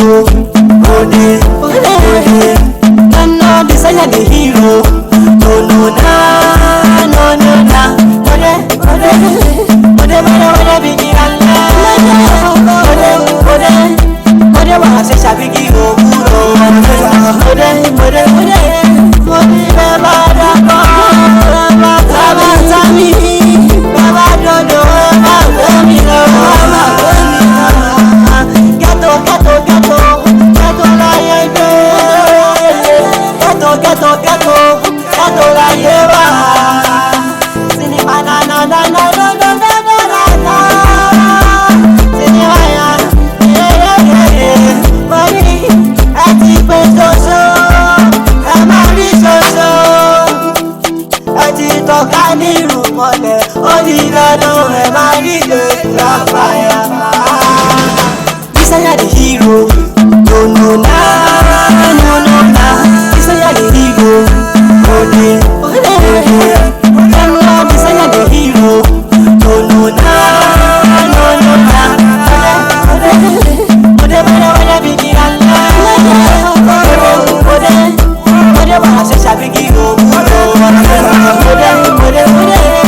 hero. Ode, ode, ode. No, this I am the hero. No, no, na, no, no, na. Ode, ode, ode, ode, bigi Allah. Ode, ode, ode, wa se shabigi oguro. Ode, ode, ode, ode, baba dako, baba tami, baba dodo, baba milo, gato, gato, gato, gato la yebe, gato, gato, gato, gato la yeba. Cinema na na na na na na na na na. Cinema ya, yeah yeah yeah. Money, ati pesoso, amari soso. Ati toka ni rumole, odi lọ́dún ẹ máa rí lóra fàyà. This I am the hero. No no na, no no na. This I am the hero. Ode, ode, ode. No, this I am the hero. No no na, no no na. Ode, ode, ode, ode, bigi Allah. Ode, ode, ode, wa se shabigi oguro. Ode, ode, ode.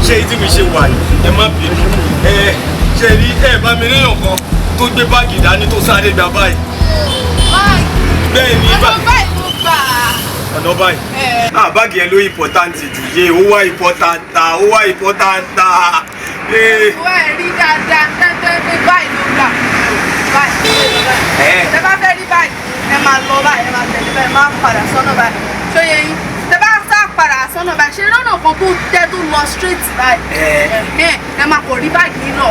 Ṣé tí mi ṣe wà yìí ẹ má bínú ṣe rí bá mi rí ọ̀kan tó gbé báàgì dání tó sáré gba báyìí. Bẹ́ẹ̀ ni ọ̀nà báyìí ló gbà. Ọ̀nà báyìí. Báàgì yẹn ló important jù yé ó wá important ó wá important. Ìwọ ẹ̀ rí dáadáa tẹ́tẹ́ pé báyìí ló gbà. Báyìí. Tẹ́ bá fẹ́ rí báyìí ẹ máa lọ báyìí ẹ máa tẹ̀lé báyìí máa padà sọ́nà báyìí. Ṣé yẹ yín? Tẹ́ bá padà sọ́nà báyìí ṣe lọ́nà kan tó tẹ́ tó lọ straight báyìí ẹ máa kò rí báyìí yìí lọ.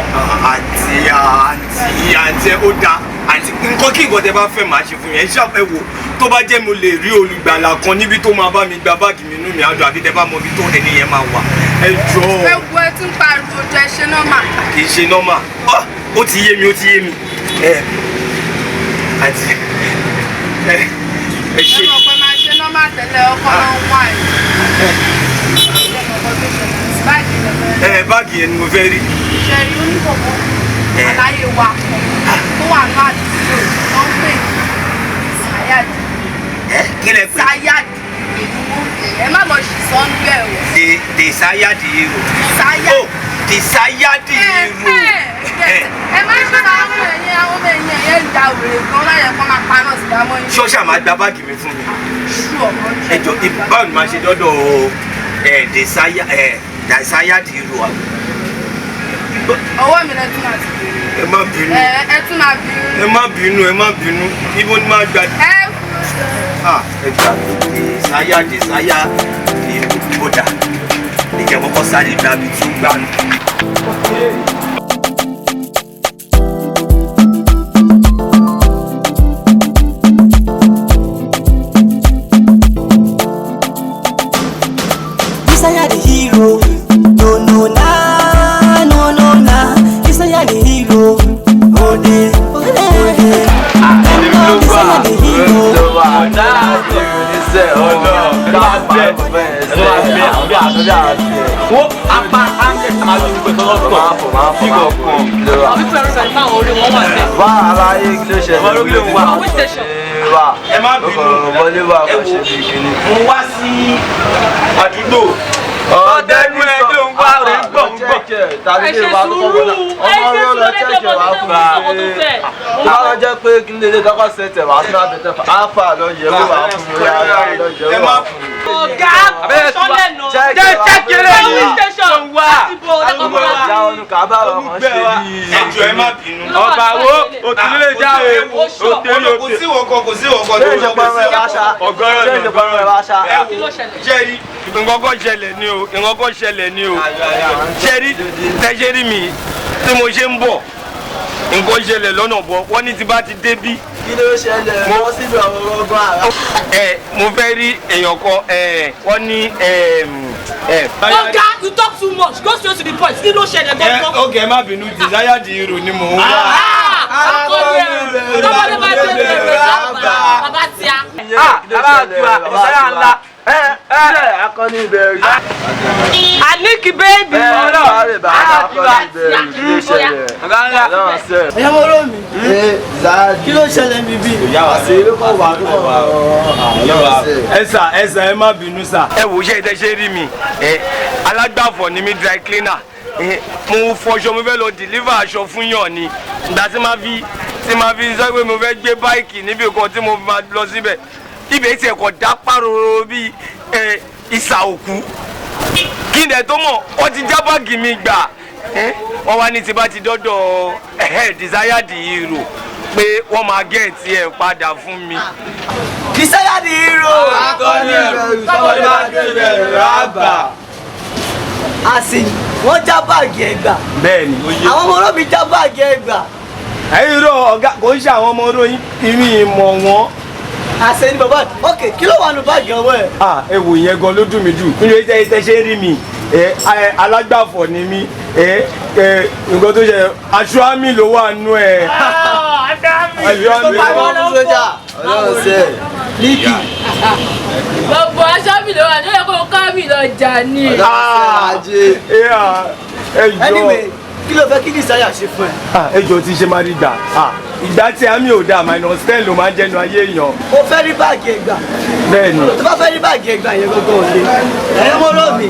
àǹtí ó dáa àǹtí nǹkan kí nǹkan tẹ bá fẹ́ máa ṣe fún yẹn ṣáà ẹ wò tó bá jẹ́ mo lè rí olùgbàlà kan níbi tó máa bá mi gba báàgì mi inú mi àdùn àbí tẹ bá mọ ibi tó ẹni yẹn máa wà ẹ jọ. ẹ wo ẹ tún pariwo jọ ẹ ṣe nọ́mà. kì í ṣe nọ́mà ó ti yé mi àǹtí ẹ ṣe. ẹ mọ̀ pé máa ṣe nọ́mà tẹ́lẹ̀ ọkọ̀ náà wà báàgì yẹn ni mo fẹ́ rí. ṣẹ̀rí oníkọ̀ọ̀kan àlàyé wa tó wà náà àdúgbò wọ́n pè sáyàdì. kí lẹ pè? sáyàdì ẹ má lọ sí sọ́ńgbẹ́ o. de sáyàdì èrò. de sáyàdì èrò. ẹ má ṣe àwọn ẹ̀yìn àwọn ọmọ ẹ̀yìn ẹ̀yẹ ìjà òwèrè gan láyẹ̀ kọ́ máa paná sí dámọ́ yín. ṣọ́ọ̀ṣà máa gba báàgì mi fún mi. ṣú ọ̀pọ̀ jẹ́. ẹjọ́ báwo ni màá ṣe dọ́dọ̀ de sáyàdì èrò wa. ọwọ́ mi lẹ́tún máa ti bèrè. ẹ má bínú. ẹ tún máa bínú. ẹ má bínú ibo ni máa gbà. ẹ gbà de sáyà èrò kódà ìjẹ́ kọ́kọ́ sáré gbà mí tún gbà mí. bẹ́ẹ̀ wo apá áńkẹ́ àmàlú pẹ̀lú ọ̀tọ̀ fígọ̀ kan. àwọn pípẹ́ rẹ̀ náà orí wọn wà bẹ́ẹ̀. wá aláyé kí ló ṣẹlẹ̀ àwọn station. ẹ má bínú wọlé wà kó ṣe bí kíní. mo wá sí àdúgbò. ọ̀dẹ́nu ẹ̀ ló ń wá rẹ̀ ń gbọ̀ ń gbọ̀. tàbí kí wàá kọ́kọ́ wọlé ọmọ rẹ̀ lọ chẹ́kẹ̀ wá fún mi. wọ́n lọ jẹ́ pé kí lè dọ́kọ̀ sẹ́tẹ̀ wá sí àbẹ̀tẹ̀ alpha lọ yẹ̀ wò wá fún mi rárá lọ yẹ̀ wò wá fún mi. ọ̀gá sọ́lẹ̀ nù. chẹ́kẹ̀ police station wá. já ọdún kábà ọ̀hún ṣe bí. ẹjọ́ ẹ má bínú. ọba wo òtúlẹ̀ jáwé òtẹ́lẹ̀ kò sí wọ̀kọ̀ kò sí wọ̀kọ̀ ṣé ìṣèpọ̀rọ̀ ẹ̀ wá ṣá ọgọ́rọ̀ ṣé ìṣèpọ̀rọ̀ ẹ̀ wá ṣá. jẹ́rí ìgbọ̀ngàn ṣẹlẹ̀ ni o ìgbọ̀ngàn ṣẹlẹ̀ ni o ṣẹ́rí tẹ́ṣẹ́rí mi tí mo ṣe ń bọ̀ nǹkan ṣẹlẹ̀ lọ́nà bọ̀ wọ́n ní ti bá ti dé bí. kí ló ṣẹlẹ̀ mo síbi ọ̀rọ̀ ọgbọ́n àrà. mo fẹ́ rí èèyàn kan wọ́n ní. ọ̀gá you talk too much go straight to the point kí ló ṣẹlẹ̀ gbọ́ngàn. ok ẹ má bínú desire di hero ni mò ń wá. akọni ẹ lọ́wọ́dé bá dé bẹ̀rẹ̀ bàbá tíá. bàbá tiwa ìsáyà ńlá. akọni ìbẹ̀rù. Aniki baby. ẹ̀yà mo rò mí. kí ló ṣẹlẹ̀ mi bí. àṣírí kọ̀ wá ẹsà ẹ má bínú sà. ẹ wò ṣe ìtẹ́ṣẹ́ rí mi alágbàfọ̀ ni mi dry cleaner mo fọṣọ mo fẹ́ lọ deliver aṣọ fún yàn ni ìgbà tí máa fi sọ pé mo fẹ́ gbé báìkì níbi kan tí mo máa lọ síbẹ̀ ibẹ̀ tí ẹ̀kọ́ dá pàrọ̀ bíi ìsà òkú kí n dẹ̀ tó mọ̀ wọ́n ti já báàgì mi gbà wọ́n wá ní tí bá ti dọ́dọ̀ desire the hero pé wọ́n máa gẹ̀ẹ́tì ẹ̀ padà fún mi. desire the hero. akọni ìbẹ̀rù sọ́wọ́n ìbẹ̀rù rábà. àsìn wọ́n já báàgì ẹ̀ gbà. bẹ́ẹ̀ni. àwọn ọmọ olómi já báàgì ẹ̀ gbà. ẹ̀yin rò ọ̀gá kò ń ṣe àwọn ọmọ olóyin ìmí ìmọ̀ wọn. àṣẹ ni bàbá ok kí ló wà nù báàgì ọwọ́ ẹ̀. ẹ wò yẹn gan ló dùn mí jù nílò ìtẹ́ṣẹ́ rí mi alágbàfọ̀ ni mí nǹkan tó ṣe aṣọ àmì ló wà nù ẹ̀. aṣọ àmì ló wà nù ẹ̀. ọlọ́run ṣe líkì. gbogbo aṣọ mi ló wà ní ẹ̀kọ́ ká mi lọ jà ní. anyway kí ló fẹ́ kí desire ṣe fún ẹ. ẹjọ́ tí ṣe máa rí gbà ìgbà tí àmì ò dáa -10 ló máa ń jẹnu ayé èèyàn. o fẹ́ rí báàgì ẹ̀ gbà. bẹ́ẹ̀ni. tó bá fẹ́ rí báàgì ẹ̀ gbà yẹn gbogbo òde. ẹ̀yẹ́ mo rò mí.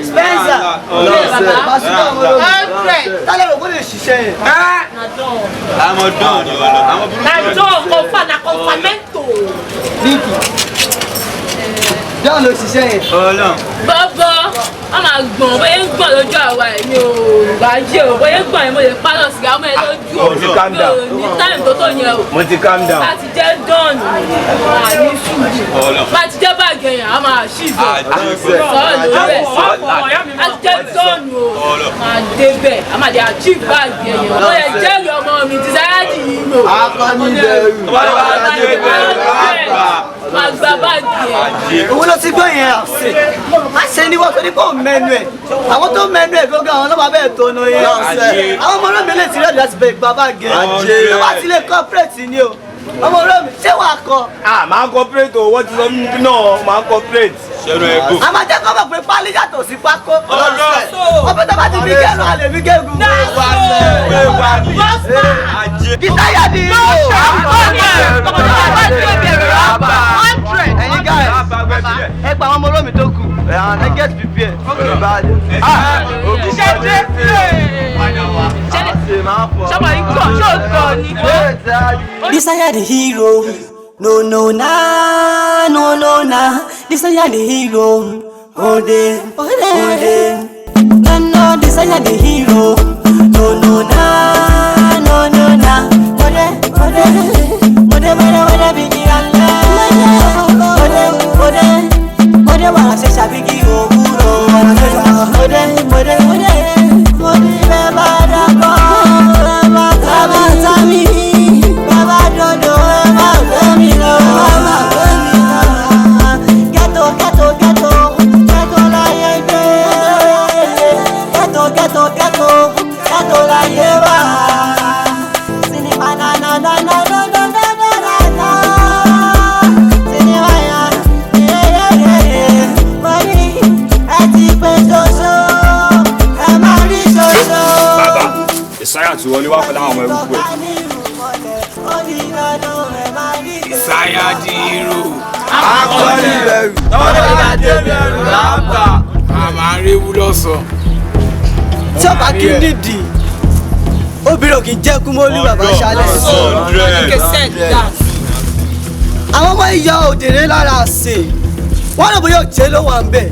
Spencer. pásítọ̀ mo rò mí. tálẹ̀ ló kó lè ṣiṣẹ́ yẹn. àwọn dán ni àwọn burúkú. na confamento. líkì. dáhùn ló ṣiṣẹ́ yẹn. bọ́bọ́ a máa gbọ̀n bóyá ń gbọ̀n lójú àwa ẹ̀ mi ò bá yé o bóyá ń gbọ̀n yẹn mo lè pálọ̀ sìgá mọ́ ẹ lójú o Mo ti calm down. mi ò ní táìmù tó tó yẹn o. mo ti calm down. bá ti jẹ́ dọ́ọ̀nù àní ṣùgbọ́n bá ti jẹ́ báàgì ẹ̀yàn a máa ṣì bọ̀ sọ̀rọ̀ lórí ẹ̀ a ti jẹ́ dọ́ọ̀nù o máa débẹ̀ a máa dé achieve báàgì ẹ̀yàn ó yẹ jẹ́rìí ọmọ mi desire the hero akọni ìbẹ̀rù máa gba báàgì ẹ̀. owó ló ti gbọ́ yẹn àṣẹ. àṣẹ ni wọ́n tó ní kó mẹ́nu ẹ̀. àwọn tó mẹ́nu ẹ̀ gbọ́ngàn àwọn ọlọ́pàá bẹ́ẹ̀ tó nu yẹn. àwọn ọmọ olómi lè ti rẹ́ẹ̀dì láti bẹ ìgbà báàgì ẹ̀. lọ́wọ́ àti ilé corporate ni o. ọmọ olómi ṣé wàá kọ. máa cooperate o wọ́n ti sọ mí náà máa cooperate. a máa jẹ́ kọ́ mọ̀ pé pálí yàtọ̀ sí pákó. ọbẹ̀ tó bá ti fi kẹ́nu àlè fi gégùn. desire the hero. ẹ̀yin guys ẹ gba àwọn ọmọ olómi tó kù ẹ get prepare. iṣẹ́ dé ṣọmọ ikọ̀ ṣó gbọ́ ni. Desire the hero. No no na no no na. Desire the hero. Ode ode. No no desire the hero. No no na no no na. Ode ode. Ode ode bigi Allah. Ode ode. Ode wa se shabigi oguro. Ode ode ode. Ode beba da ko. Baba tami. Baba dodo. Baba mi lo. Baba mi lo. Ghetto ghetto ghetto. Ghetto la yebe. Ghetto ghetto ghetto. Ghetto la yeba. Cinema na na na na na na. sì wọlé wá pẹ̀lú àwọn ọmọ ẹrú pẹ̀. Ìsáyà di irú. Akọ́ni bẹ̀rù. Tọ́wọ́dé bẹ̀rù lápá. Àmà réwú lọ́sọ̀. Tí ọba kí nídìí, obìnrin ò kì í jẹ́ kú mọ́lú bàbá ṣálẹ̀. Àwọn ọmọ ìyá òdèrè lára ṣe, wọ́n lọ bóyá òjé ló wà ń bẹ̀.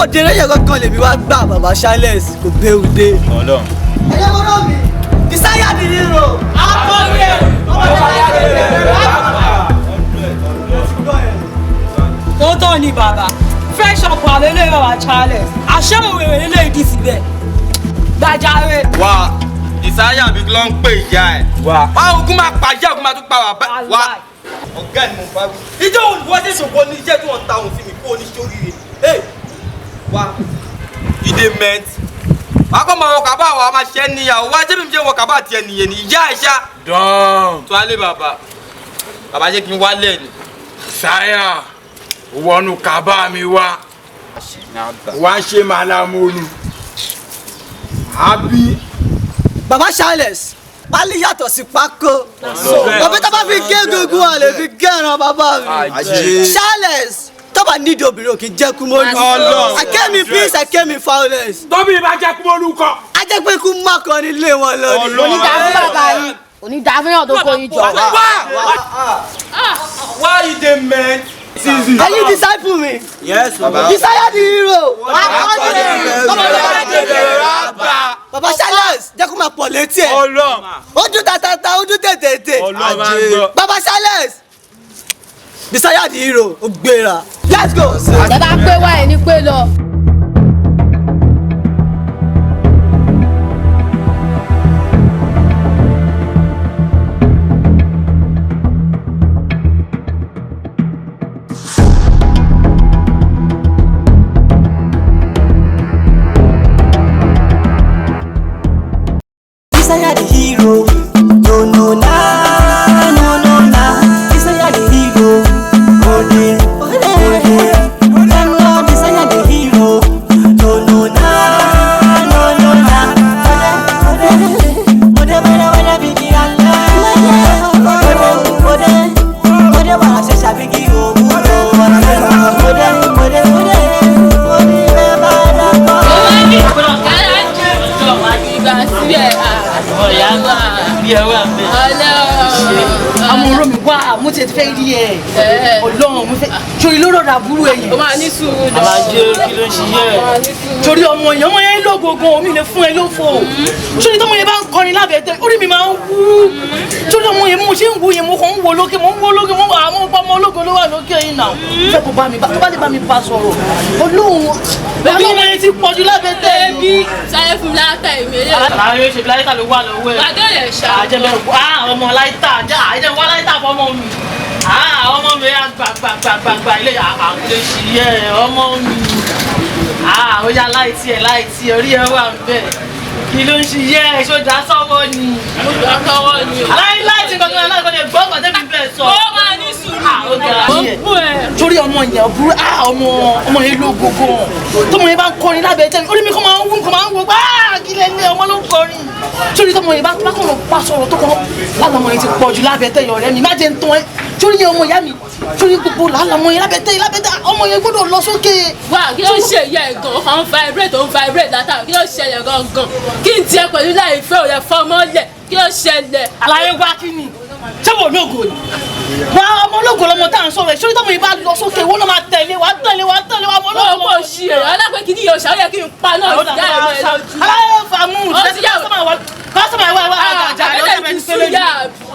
Òdèrè yẹ kankan lèmi wá gbà bàbá ṣálẹ̀ kò bẹ́ẹ̀ dé. Ẹ̀yẹ́ mọ́rọ́ mi, Ìsáyà di hero. Akọ́ni tó tọ́ ni bàbá fresh up wà lélẹ̀ wà Charles àṣẹ́wòwèrè lélẹ̀ ìdí síbẹ̀ gbàjáre. Wà Ìsáyà bí ló ń pè ìyá ẹ̀. Wà ogun máa pa ìyá ogun máa tún pa wà. Ọ̀gá ni mo bá wí. Ìjọ olùwọ́dé ṣògbọ́n ní iṣẹ́ tí wọ́n ta òun sí mi kó o ní sóríire. Wà ìdè mẹ́t. Wà á kọ́ máa wọ kàbá wa máa ṣẹ́ níyàwó wá jẹ́ mi jẹ́ wọ kàbá tiẹ̀ nìyẹn ní ìyá ẹ̀ ṣá. Dán. Tó alẹ́ bàbá. Bàbá jẹ́ kí n wálẹ̀ ni. Ìsáyà wọnú kaba mi wá ṣe màlámọ́lù àbí. Bàbá Charles, pálí yàtọ̀ sí pákó. Bàbá tó bá fi gé egungun wà lè fi gẹ̀ràn bàbá mi. Charles, tó bá nídìí obìnrin ò kì í jẹ́ kú mọ́lú. I came in peace, I came in violence. Tóbi bá jẹ́ kú mọ́lú kọ́. A jẹ́ pé kú má kan nílé wọn lọ ni. Onídàáfún bàbá yìí, onídàáfún tó kó yín jọ. Wá ìdè mẹ́t. Can you disciple me? Yes, Baba. Ìsáyà di hero. Bàbá Charles, jẹ́ kó máa pọ̀ létí ẹ̀. Ó dún tatata, ó dún tètè. Bàbá Charles, Ìsáyà di hero, ó gbéra. Let's go. Bàbá pé wá ẹ̀ ní pé lọ. Ìsáyà the hero, no na. Ìsáyà the hero, ode. Them Lord Ìsáyà the hero, no na. Ode bigi Allah. Ode wa se sabigi owuro. Ode àmọ́ ọ̀rọ̀ mi wá mo ti fẹ́ rí ẹ̀ Ọlọ́run mo fẹ́ torí ló rọra burú ẹ̀yìn. Ó máa ní sùúrù náà. Àlàjé kí ló ń ṣiyẹ́? Torí ọmọ yẹn lógogo omi lè fún ẹ lófo torí tọmọ yẹn bá ń kọrin lábẹ́ tẹ orí mi máa ń wú torí ọmọ yẹn mo ṣe ń wo yẹn mo kàn ń wo lókè mo àwọn ọmọ ológo ló wà lókè yìí náà fẹ́ kó bá lè bá mi bá sọ̀rọ̀ Ọlọ́run bẹ́ẹ̀ ọmọ yẹn ti pọ̀jù lábẹ́ tẹ. Ẹbí sáyé fún mi láta ìmẹ́lẹ̀. Àlàyé ṣe láyítà ló wà lọ́wọ́ ẹ̀. Bàdé yẹn ṣá. Àjẹmẹ́ ọmọ láyítà àjẹmẹ́ wá láyítà fọmọ mi. Ọmọ mi gbàgbàgbàgbà ilé àkùlé ṣì yẹ ọmọ mi. Ó yá láìtì ẹ̀ orí ẹ̀ wà ń bẹ̀. Kí ló ń ṣe yẹ ṣọ́jà sọ́wọ́ ni? Mo gbà sọ́wọ́ ni o. Láìtì kankan láìpẹ́ ní gbọ́ngàn tẹ́bí bẹ́ẹ̀ sọ. Ó máa ní sùúrù. Ó ń bú ẹ. Torí ọmọ yẹn burú ọmọ yẹn ló gbogbo tọmọ yẹn bá ń kọrin lábẹ́ tẹ́lẹ̀ orí mi kò máa ń wú kí lè lé ọmọ ló ń kọrin torí tọmọ yẹn bá kàn lọ pa sọ̀rọ̀ tó kàn lálẹ́ ọmọ yẹn ti pọ̀ jù lábẹ́ tẹ́lẹ̀ ọ̀rẹ́ mi má jẹ́ ń tán ẹ́ torí yẹn ọmọ ìyá mi torí gbogbo lálẹ́ ọmọ yẹn lábẹ́ tẹ́lẹ̀ ọmọ yẹn gbọ́dọ̀ lọ sókè. Wá kí ló ṣe ìyá ẹ̀ gan ọ̀hún vibrate látàrí kí ló ṣẹlẹ̀ gangan kí n tiẹ̀ pẹ̀lú láì fẹ́ òye fọmọ́lẹ̀ kí ló ṣẹlẹ̀. Àlàyé wá kí ni ṣé wò lógo ni wà ọmọ ológo lọmọ tá à ń sọ̀rọ̀ ẹ̀ sórí tọmọ yìí bá lọ sókè wọ́n náà máa tẹ̀lé wa ọmọ ológo. Ó mọ̀ sí ẹ̀ alápẹ̀ kí ni yóò ṣàlẹ̀ kí n pa náà sí ìyá ẹ̀ lójú. Aláyé fàmú kọ́sọ́mà ìwà àgàjà ẹ̀ lọ́jọ́ bẹ́ẹ̀ ti sẹ́lẹ̀ jù.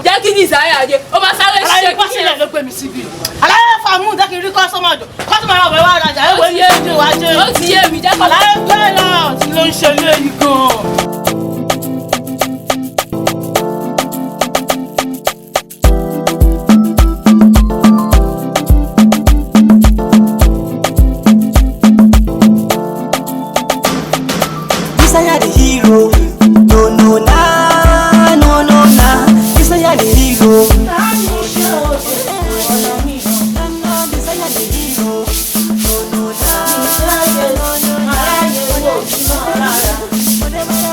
Jẹ́ kí ni Ìsáyà dé ó máa sáré ṣe Aláyé pàṣẹlẹ̀ ló gbé mi síbi. Aláyé fàmú jẹ́ kí n rí kọ́sọ́mà jọ kọ́sọ́mà ìwà àgàjà ẹ̀ wọ́n ní ẹ̀jẹ̀ wá jẹ́. ó ti yé mi jẹ́ kọ́. Aláyé bẹ́ẹ̀ náà tí ló ń ṣe ilé yìí gan-an. Ìsáyà the hero, no na. Ìsáyà the hero. Ìsáyà the hero, no na.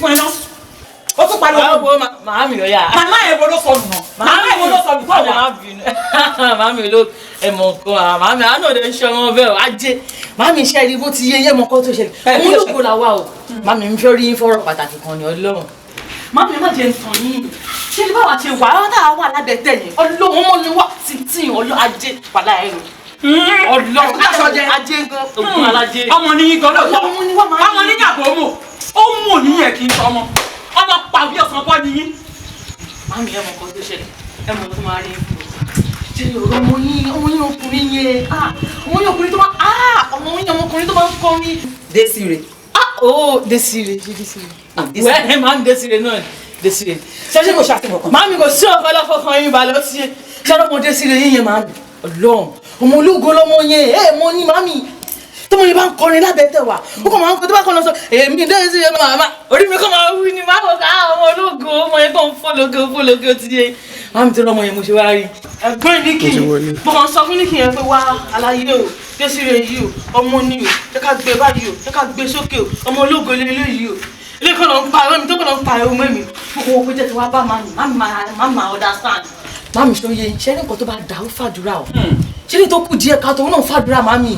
fún ẹ náà. Ó tún pariwo. Màá mi ò yá. Màmá ẹ̀ wo ló sọnù náà? Màmá ẹ̀ wo ló sọnù kọ́ wa? Màá mi ló ẹ̀mọ̀ kan màá mi àánú òde ń ṣe ọmọ bẹ́ẹ̀ ajé. Màá mi ṣe ẹni bó ti yé yé mọ kọ́ tó ṣẹlẹ̀. Mo lóko la wà o. Màá mi ń fẹ́ rí fọ́rọ̀ pàtàkì kan ní Ọlọ́run. Màá mi má jẹ́ ntàn yín. Ṣé ní báwa ṣe wà á dáa wà lábẹ́tẹ̀ yẹn? Ọlọ́run mọ́ ni wà títí ọlọ́ ajé pàlà ẹ̀rọ. Ọlọ́run ajé gan ògùn alájé. Ọmọ ní yín gan lọ́wọ́. Ọmọ ní yàgò mọ̀. Ó mú òníyàn kì í sọ ọmọ. Ọmọ pàbí ọ̀sán kọ́ ni yín. Màá mi ẹ̀mọ̀ kan tó ṣẹlẹ̀ ẹ̀mọ̀ tó máa rí fún mi. Ṣé ọmọ yín ọkùnrin yẹn ọmọ yín ọkùnrin tó máa ọmọ yín ọmọkùnrin tó máa ń kọ́ mi. Desire. Desire ṣe Desire. Wẹ́ẹ̀ máa ń Desire náà Desire. Ṣé kò ṣàtìmọ̀ kan? Màá mi kò sí ọ̀pọ̀lọpọ̀ kan yín balẹ̀ ó ti ṣe ṣé ọmọ Desire yín yẹn máa ń Ọlọ́run ọmọ ológo lọmọ yẹn mo ní màmí tọmọ yẹn bá ń kọrin lábẹ́ tẹ̀ wá ó kàn máa ń kọ tó bá kọ́ lọ sọ èmi Desire màmá orí mi kọ́ máa wí ni máa wọ ká ọmọ ológo ọmọ yẹn kàn fọlọ́gọ́ ti yẹ màmí tó lọmọ yẹn mo ṣe wá rí ẹgbẹ́ ní kí n mo kàn sọ fún ní kí n yẹn pé wá aláyé o Desire yìí o ọmọ ni o ẹ ká gbé báyìí o ẹ ká gbé sókè o ọmọ ológo lélẹ́yìí o ilé kan lọ ń pa ẹ̀rọ mi tó kàn lọ ń pa ẹ̀rọ mẹ́mi mo kọ́ wọ́n pé jẹ́ ti wá bá màmá understand. Mami ṣe oye ṣe ní nǹkan tó bá dà ó fàdúrà o ṣe ní tó kù díẹ̀ ká tó náà fàdúrà mami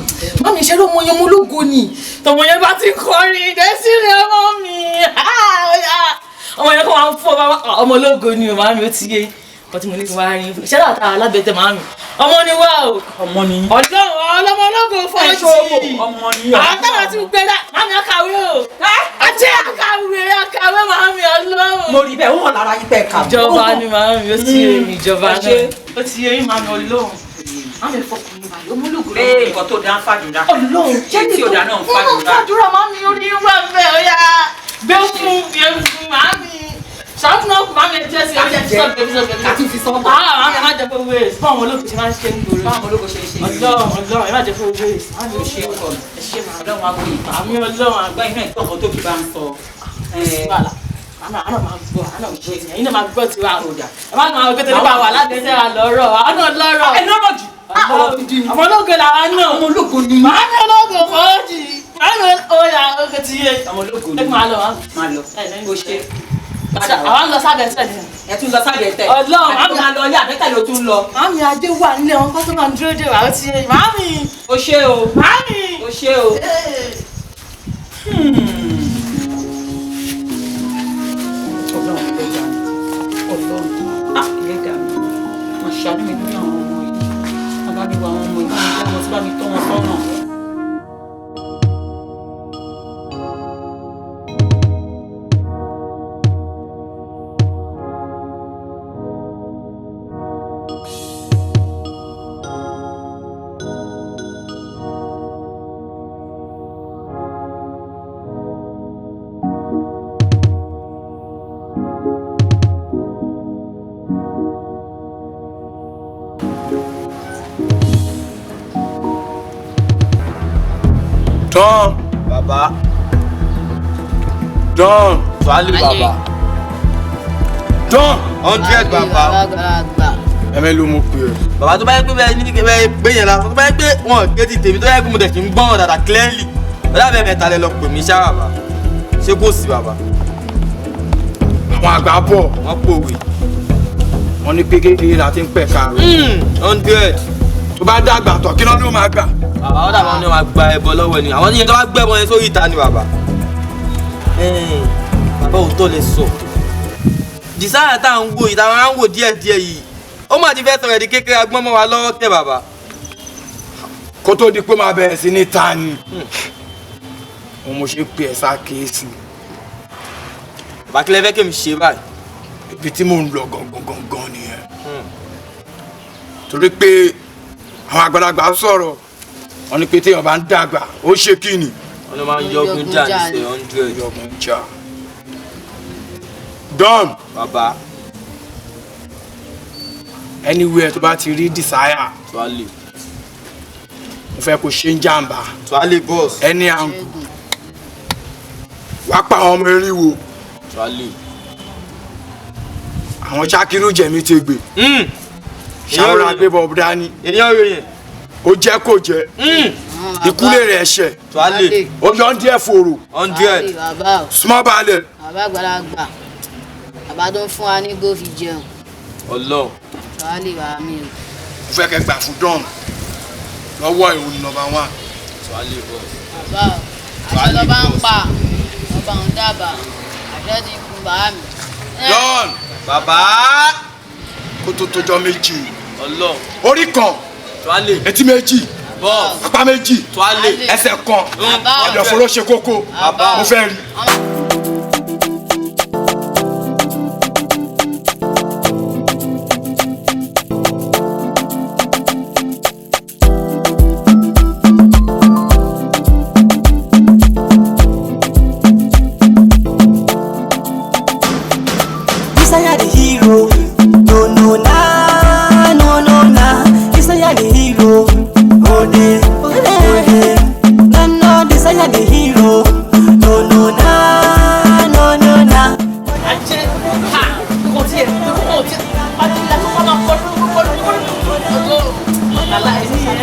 ṣe ló mọ yẹn mo lógo ni tọmọ yẹn bá ti kọrin Desire ọmọ mi ọmọ yẹn kọ́ máa ń fọ́ ọmọ lógo ni o mami ó ti yé nǹkan tí mo ní kí wọ́n á rí ṣé láta alábẹ́tẹ̀ mami ọmọ ni wá o ọmọ ni ọlọmọ lógo fọ́ọ̀tì ọmọ ni àtàwọn tí ń gbé dá mami akàwé o àti akàwé mami Ọlọ́run. mo rí bẹ́ẹ̀ wọ́n lára yín pẹ́ ká. Ìjọba ni mami ó ti yé mi ìjọba náà ó ti yé mi mami Ọlọ́run mami fọkùnrin báyìí ọmọlógo lọ. nǹkan tó dá ń fàdúrà. Ọlọ́run jẹ́ tí ò dá náà ń fàdúrà. fàdúrà mami orí wà bẹ́ẹ̀ ó yá gbé fún mami ṣáàtú náà kù mami ẹ jẹ́ sí ẹ jẹ́ sọ́ọ̀bù àti fi sọ́ọ̀bù. mami ẹ má jẹ́ fún wéèsì fún àwọn olóògùn tí máa ń ṣe ń gbòòrò. báwọn ológo ṣe ṣe. Ọlọ́run ẹ má jẹ́ fún wéèsì. mami ò ṣe é kọ ẹ ṣe máa Ọlọ́run àgbo ìgbà. àmì Ọlọ́run àgbà iná ìtọ́kọ tó fi bá ń sọ. wàhálà àná máa gbọ́ àná ò ṣe ẹ̀yin náà máa gbọ́ tiwa àròjà ẹ má máa gbé tẹ́lẹ̀ bá wà lábẹ́sẹ̀ wa lọ́rọ̀ àná lọ́rọ̀. ẹ lọ́rọ̀ jù. ọmọ ológo làwa náà. ọmọ ológo ni. màá ní ológo fọ́ọ̀jì àná ọ̀yà oge ti yé. ọmọ ológo ni. ẹ máa lọ máa lọ. bó ṣe. àwọn lọ sábẹ́sẹ̀ ni. ẹ tún lọ sábẹ́sẹ̀. Ọlọ́run àti máa lọ ilé àbẹ́tẹ̀ ló tún lọ. màmí adé wà nílé wọn kọ́tọ́ máa ń dúró dé wà ó ti yé. màmí. o ṣé o. màmí. o ṣé o. ṣàánú mi lórí àwọn ọmọ yìí bàbá mi wà àwọn ọmọ ìbá mi jẹ́ ọmọ tí bá mi tọ́ wọn sọ́nà. Don. Baba. Don. Tuale baba. Don. 100 baba. Ẹ̀mẹ́ ló mú pé ẹ. Baba tó bá yẹ pé bẹ́ẹ̀ ní bẹ́ẹ̀ gbé yẹn la tó bá yẹ pé wọn ké ti tèmi tó yẹ pé mo tẹ̀ sí ń gbọ́n dada clearly. Ọ̀dà bẹ́ẹ̀ mẹ́ta lẹ lọ pè mí ṣá baba. Ṣé kò sí baba? Àwọn àgbà bọ̀. Wọ́n pòwe. Wọ́n ní pé kékeré la ti ń pẹ̀ ká. 100. Tó bá dàgbà tọ̀ kí lọ́dún máa gbà. Baba ọ̀dà wọn ni wọ́n gba ẹbọ lọ́wọ́ ni àwọn yẹn tó bá gbẹ́bọ yẹn sórí ìta ni baba. Baba ò tó lè sọ. Desire tá à ń wò yìí táwọn á ń wò díẹ̀díẹ̀ yìí ó mà ti fẹ́ sọ̀rọ̀ di kékeré agbọ́n mọ́ wa lọ́wọ́ tẹ̀ baba. Kó tó di pé máa bẹ̀rẹ̀ sí ní ta ni. Òun mo ṣe pè ẹ́ sá kéésì. Bàbá kílẹ̀ fẹ́ kí mi ṣe báyìí. Ibi tí mò ń lọ gangan nìyẹn. Torí pé àwọn àgbàlagbà sọ̀rọ̀ wọ́n ní pé téèyàn bá ń dàgbà ó ṣe kí ni. Wọ́n ló máa ń yọgun jà ní ṣe 100. Yọgun jà. Don. Baba. Anywhere tó bá ti rí Desire. Tuale. Mo fẹ́ kó ṣe ń jàǹbá. Tuale boss. Ẹni àǹgù. Wá pa àwọn ọmọ eriwo. Tuale. Àwọn Ṣakiru jẹ̀mí ti gbè. Ṣàròrà agbébọ̀ dání. Ènìyàn rẹ̀ yẹn. Ó jẹ́ kó jẹ́. Ìkúlé rẹ̀ ẹ̀ṣẹ̀. Tuale. Ó yọ ń díẹ̀ fòrò. 100. Small balẹ̀. bàbá àgbàlagbà bàbá tó ń fún wa ní gófì jẹun. Ọlọ́run. wàá lè wà mí o. mo fẹ́ kẹ́ gbà fún dán lọ́wọ́ ìhòòhò nọ́mbà 1. bàbá àṣẹ lọ́ba ń pa ọba ń dábàá àṣẹ ti kú bàá mi. John Bàbá. kó tó tójọ́ méjì Ọlọ́run. orí kan Tuale. etí méjì Boss. apá méjì Tuale. ẹsẹ̀ kan ọ̀dọ̀ fọlọ́ ṣe kókó mo fẹ́ rí. Isaiah the hero, no nah. Isaiah the hero, oh de. No, Isaiah the hero, no nah. Ajé ha kò tiẹ̀ kò tiẹ̀ pàtó ìlà tó máa kọ́ lọ́la ẹni yẹn.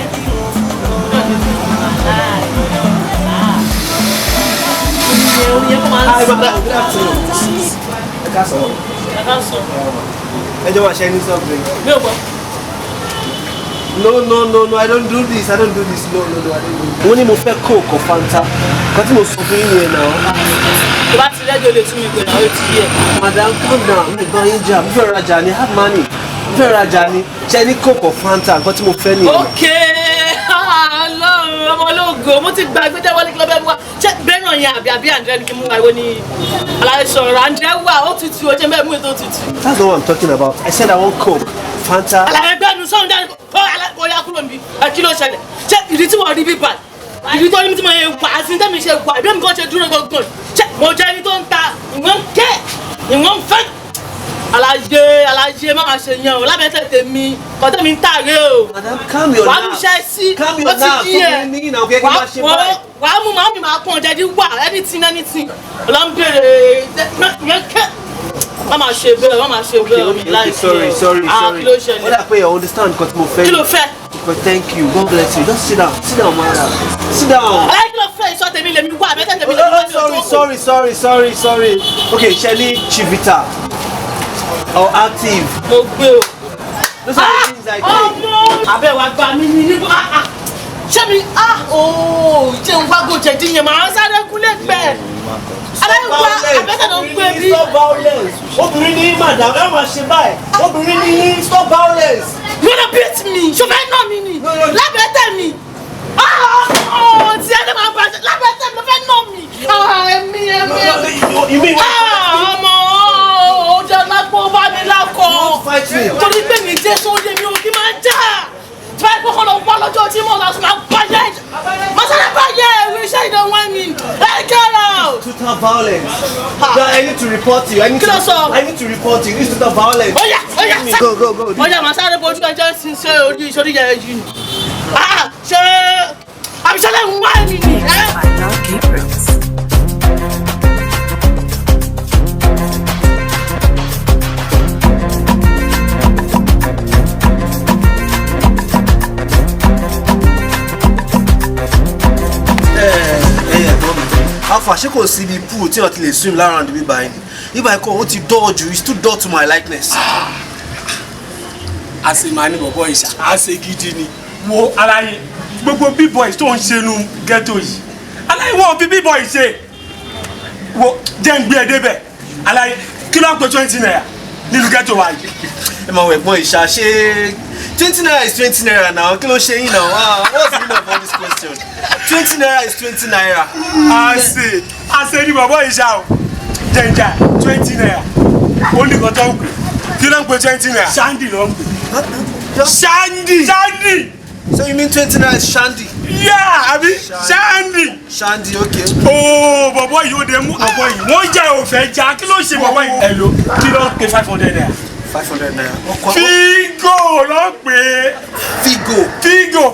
Hi, brother. Good afternoon. I don't want to share any something. No, I don't do this. No, I don't do this. Only mo fẹ́ Coke or Fanta. Nǹkan tí mo sọ fún yín yẹn náà. Tó bá ti rẹ́jọ́ lè tún mi pè náà ó ti yẹ. Madam, calm down. Mi gan yín jà. Mo fẹ́ rajà ni. Have money. Mo fẹ́ rajà ni. Ṣé ní Coke or Fanta? Nǹkan tí mo fẹ́ nìyẹn. Okay, Ọlọ́run ọmọ ológo mo ti gbàgbé jẹ́ wọlé kí ló bẹ́ẹ̀ mú wa. Ṣé bẹ́ẹ̀ náà yẹn àbí André ni kí n mú wa ìwé ni aláìsọ̀rọ̀ André wà ó tutù ó jẹ́ bẹ́ẹ̀ mú ètò tutù. That's not what I'm talking about. I said I want Coke, Fanta. Àlàyé gbẹ́nu sọ̀rọ̀ dáa ó yá kúrò níbí kí ló ṣẹlẹ̀ ṣé ìdí tí wọ́n rí bí báyìí ìdí tó ní tí mo yẹ wà á sí tẹ́mi ṣe wà ìbí mi kàn ṣe dúró gbọ̀ngbọ̀n ṣé mo jẹ́ ẹni tó ń ta ìwọ̀n kẹ́ ìwọ̀n fẹ́ alájẹ má máa ṣe yan o lábẹ́tẹ̀ tèmi kọ́tẹ́ mi ń tààrẹ o Madam, calm your wàá nerves. mú iṣẹ́ sí Calm ó your ti nerves. kí ẹ wàá mú màá mi máa pọ́n jẹ́jú wà anything ọlọ́mbèrè yẹn kẹ́ má máa ṣe bẹ́ẹ̀ má máa ṣe bẹ́ẹ̀ mi láì Okay, sorry. kí ló ṣẹlẹ̀ What I pay, I understand because mo fẹ́. kí ló fẹ́. But thank you. God bless you. Just sit down, madam. Sit down. aláì kí ló fẹ́ ìṣọ́ tèmi lèmi wà àbẹ́tẹ̀ tèmi lèmi wà ní Oh, sorry. Okay, Shelly Chivita or active. mo gbé o. Those are the things I do. ọmọ abẹ́ wa gba mi ní nígbà ṣé mi ooo jẹun gbàgbọ́ jẹ̀dí yẹn máa ń sáré kúlẹ̀ gbẹ. aláìwá abẹ́tẹ̀ ló ń gbé bí. Stop violence. Obìnrin ni madam, ẹ máa ṣe báyìí. Obìnrin ni stop violence. you wanna beat me ṣọfẹ́ náà mi ni lábẹ́tẹ̀ mi. tí ẹni máa bàjẹ́ lábẹ́tẹ̀ mi ló fẹ́ náà mi. ẹ̀mí. ọmọ ọjọ́ lápò bá mi lákọ̀. torí pé mi jẹ́ sóde mi ò kí máa jà. tí wọ́n kọ́kọ́ lọ wá lọ́jọ́ tí mo lọ sí máa bàjẹ́. masala bàjẹ́ ìwé iṣẹ́ ìdánwò mi. ẹ get out. Total violence. I need to report you. I need to report you. This is total violence. Oya. Go. Oya, màá sáré bojú ẹjọ́ sí ṣé orí ìṣòrí yẹn yìí ni. Ṣé àbíṣẹ́lẹ̀ ń wá ẹ̀mí ni? Alpha, ṣé kò sí ibi pool tí wọ́n ti lè swim lára ní bíbá yìí? Bíbá yìí kọ́ ó ti dọ́ ju, it's too dull to my likeness. àṣemà ní bọ̀bọ̀ ìṣà àṣe gidi ni wo aláyé gbogbo b-boys tó ń ṣe nu ghetto yìí aláyé wọn fi b-boy ṣe wo jẹ́ ń gbé ẹ débẹ̀ aláyé kí ló ń pe 20 naira nínú ghetto wa yìí. Ẹ máa wọ ẹ̀gbọ́n ìṣà ṣé 20 naira is 20 naira now, kí ló ṣe yín now? What's the meaning of all this question? 20 naira is 20 naira. àṣe ní bọ̀bọ̀ ìṣà o jẹ́njà 20 naira ó ní kan tó ń pè kí ló ń pe 20 naira Shandy ló ń pè. Shandy. So you mean 20 naira is Shandy? Yeah, abi Shandy, okay. Oh, bọ̀bọ̀ yìí ó dé mú bọ̀bọ̀ yìí wọ́n jẹ́ òfẹ́ já kí ló ṣe bọ̀bọ̀ yìí. Hello, kí ló ń pe 500 naira? 500 naira. Figo ló ń pè. Figo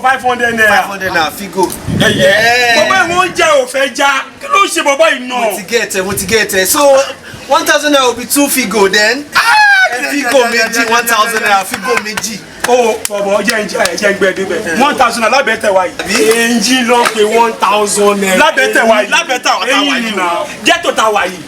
500 naira. 500 naira Figo. Bọ̀bọ̀ yìí wọ́n jẹ́ òfẹ́ já kí ló ṣe bọ̀bọ̀ yìí náà? Mo ti get it. So 1,000 naira will be 2 Figo then. Figo méjì 1,000 naira Figo méjì. ó bọ̀bọ̀ jẹ́ gbẹ débẹ̀ 1,000 naira lábẹ́tẹ̀ wa yìí èyí ló pe 1,000 naira lábẹ́tẹ̀ wa yìí èyí ni na ghetto ta wa yìí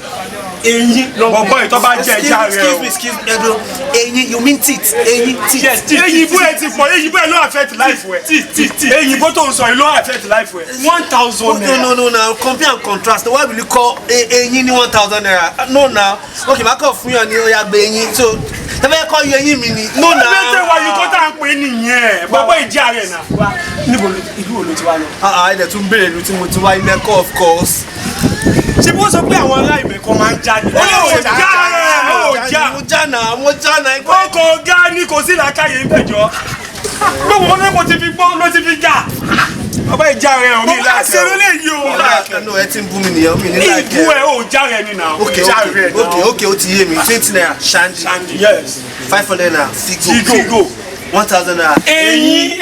èyí bọ̀bọ̀ yìí tó bá jẹ́ ẹja rẹ o. excuse me Edo èyí you mean teeth èyí teeth. yes teeth èyí bó ẹ ti pọ̀ èyí bó ẹ ló affect life wẹ̀ teeth èyí bó tó ń sọ yìí ló affect life wẹ̀ 1,000 naira. no now compare and contrast why will you call èyí ní 1,000 naira no now okay má kàn fún yàn ní oya gbé èyí so tẹ́fẹ́ kọ́ yọ eyín mi ni no now. ẹgbẹ́ wa yìí kó tá à ń pè é nìyẹn bọ́bọ́ ìjà rẹ̀ náà wá níbo ìlú wo ló ti wá lọ. ẹ̀dẹ̀ tún béèrè ìlú tí mo ti wá ilé ẹ̀kọ́ of course. ṣé bí wọ́n sọ pé àwọn ará ìmẹ̀kọ máa ń jáde. ó já mo já náà. ọkọ̀ ọ̀gá ni kò sí làákàyè ìbẹ̀jọ́ gbogbo wọn ló ti fi gbọ́ ló ti fi já ọba ìjà rẹ̀ ò ní láti ọ̀ bọ́bá ṣe lè yí o. no ẹ ti ń bú mi nìyẹn mi ní láti ìbú ẹ ò já rẹ̀ nínú àwọn. okay ó ti yé mi 20 naira shandy yes 500 naira figo 1,000 naira. eyín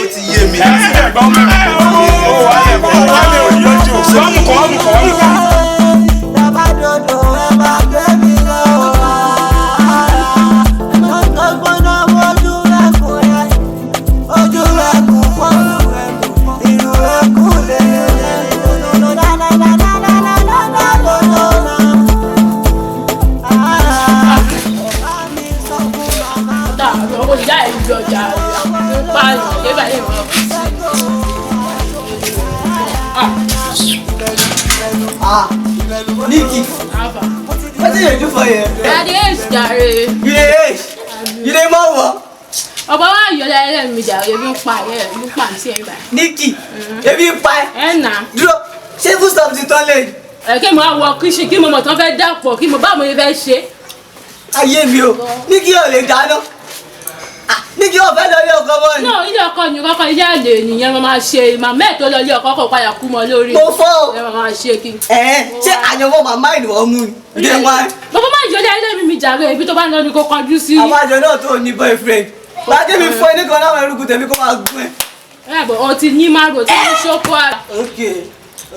ó ti yé mi. Nikki, what did you do for you? I did Jare. You dey move. Ọba wa yọ lẹ́lẹ́ mi jà ebi ń pa ẹ̀ ló pa sí ẹ̀ báyìí. Nikki, ebi ń pa ẹ̀. Ẹ nà. Dúró, ṣé food stuff ti tán lé? Kí mo wọ kíṣì kí mo mọ̀ tán fẹ́ dàpọ̀ kí mo bá mo fẹ́ ṣe. Ayé mi o, Nikki ò lè dáná. Nikki ò fẹ́ lọ ilé ọkọ mọ́ ni. No, ilé ọkọ ni kọ́kọ́ ilé àlè nìyẹn mo máa ṣe màmá ẹ̀ tó lọ ilé ọkọ kò padà kú mọ́ lórí. Mo fọ́ o. Ẹ máa ṣe kí. Ṣé àyànwó màmá ìlú mú ni? Ilé wa. Bàbá máa yọ lẹ́lẹ́ mi jàre ibi tó bá ń lọ ni kò kọjú sí. Àbájọ náà tó ní boyfriend. Bàjẹ́ mi fún ẹni kan láwọn eruku tèmi kó máa gún ẹ. Ẹ bọ̀ ọtí ní márùn tí ní ṣókó à. Ok,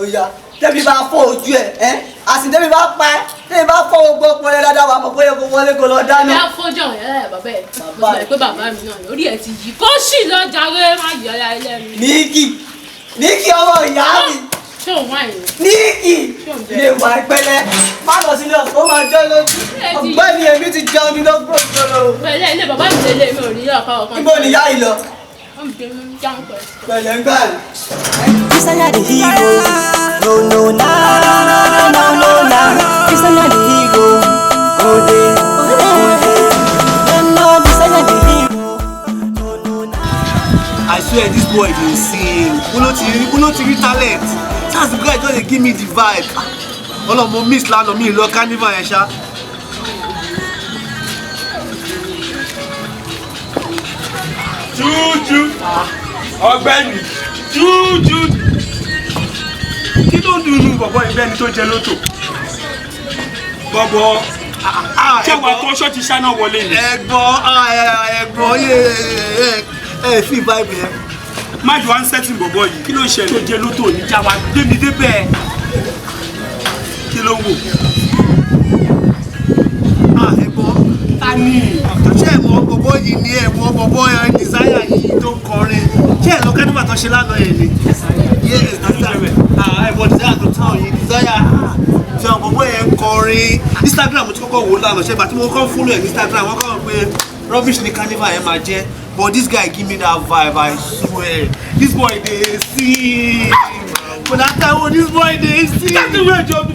oya, tẹ́bi bá fọ́ ojú ẹ̀ àsìn tẹ́bi bá pa ẹ́ tẹ́bi bá fọ́ gbogbo ọpọlọ dáadáa wà mọ̀ bóyá kó wọlé kó lọ dáná. Ẹ fọ́jọ́ ẹ̀ bàbá ẹ̀ bàbá ẹ̀ pé bàbá mi náà lórí ẹ̀ ti yí. Kó sì lọ jàre má yọ lẹ́lẹ́ mi. Nikki ọmọ ìyá mi. Ṣé òun wà yìí? Nikki lè wà ìpẹ́lẹ́ má lọ sílé ọ̀sán ó máa jọ́ lójú. Ọ̀gbẹ́ni èmi ti jẹun ní lọ́gbọ̀n ìjọba. Pẹ̀lẹ́ ilé bàbá mi lélẹ̀ mi ò rí ọkọ ọkàn. Ibo ni ìyá yìí lọ? Pẹ̀lẹ́ ń gbà ní. Isanya the hero, no na. Isanya the hero, ode. No, Isanya the hero, no na. I swear this boy dey sing. Uno ti talent. That's the guy just dey give me the vibe. Ọlọ́mọ miss lánàá mi lọ carnival yẹn ṣá. Jújú ọ̀gbẹ́ni jújú kí ló ń dun inú bọ̀bọ̀ ìbẹ́ni tó jẹ lótò bọ̀bọ̀ ṣé wàá tó ṣọ́ọ̀tì ṣáná wọlé ni. ẹ̀gbọ́n ẹ fi vibe yẹn. má jù wá ń sẹ́tì bọ̀bọ̀ yìí kí ló ń ṣẹlẹ̀ tó jẹ lótò níjà wa débi débẹ̀ kí ló ń wò. ẹ̀gbọ́n ta ni. ṣé ẹ̀wọ̀n bọ̀bọ̀ yìí ni ẹ̀wọ̀n bọ̀bọ̀ desire yìí tó ń kọrin ṣé ẹ̀ lọ kẹ́dùbà tó ṣe lánàá yẹn ni. ẹ̀wọ̀n desire tó tán yìí desire ṣé àwọn bọ̀bọ̀ yẹn ń kọrin Instagram tí kọ́kọ́ wò lánàá ṣe bàtí mo kọ́ fúnlẹ̀ ẹ̀ ní Instagram wọ́n kọ́ pé rubbish ni carnival yẹn máa jẹ́ but this guy give me that vibe I swear this boy dey sing but that time when this boy dey sing. láti wé ìjọ mi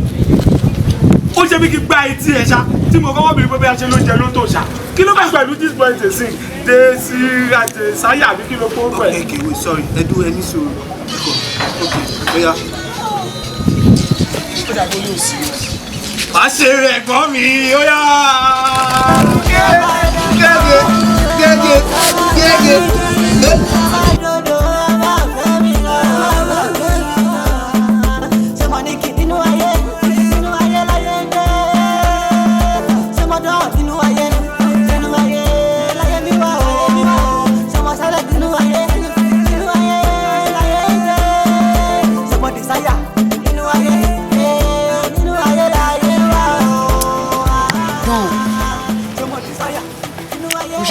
ó ṣe bí kí gba etí ẹ ṣá tí mo kọ́kọ́ bèrè pé bí a ṣe ló jẹ ló tó ṣá kí ló bá pẹ̀lú this boy dey sing dey sí àti sáyà àbí kí ló kó pẹ̀. okay wait sorry ẹdú ẹni sọ̀rọ̀ okay oya. ó dàbí olóò sí i. má ṣe rẹ̀ gbọ́n mi oya. gẹ́gẹ́.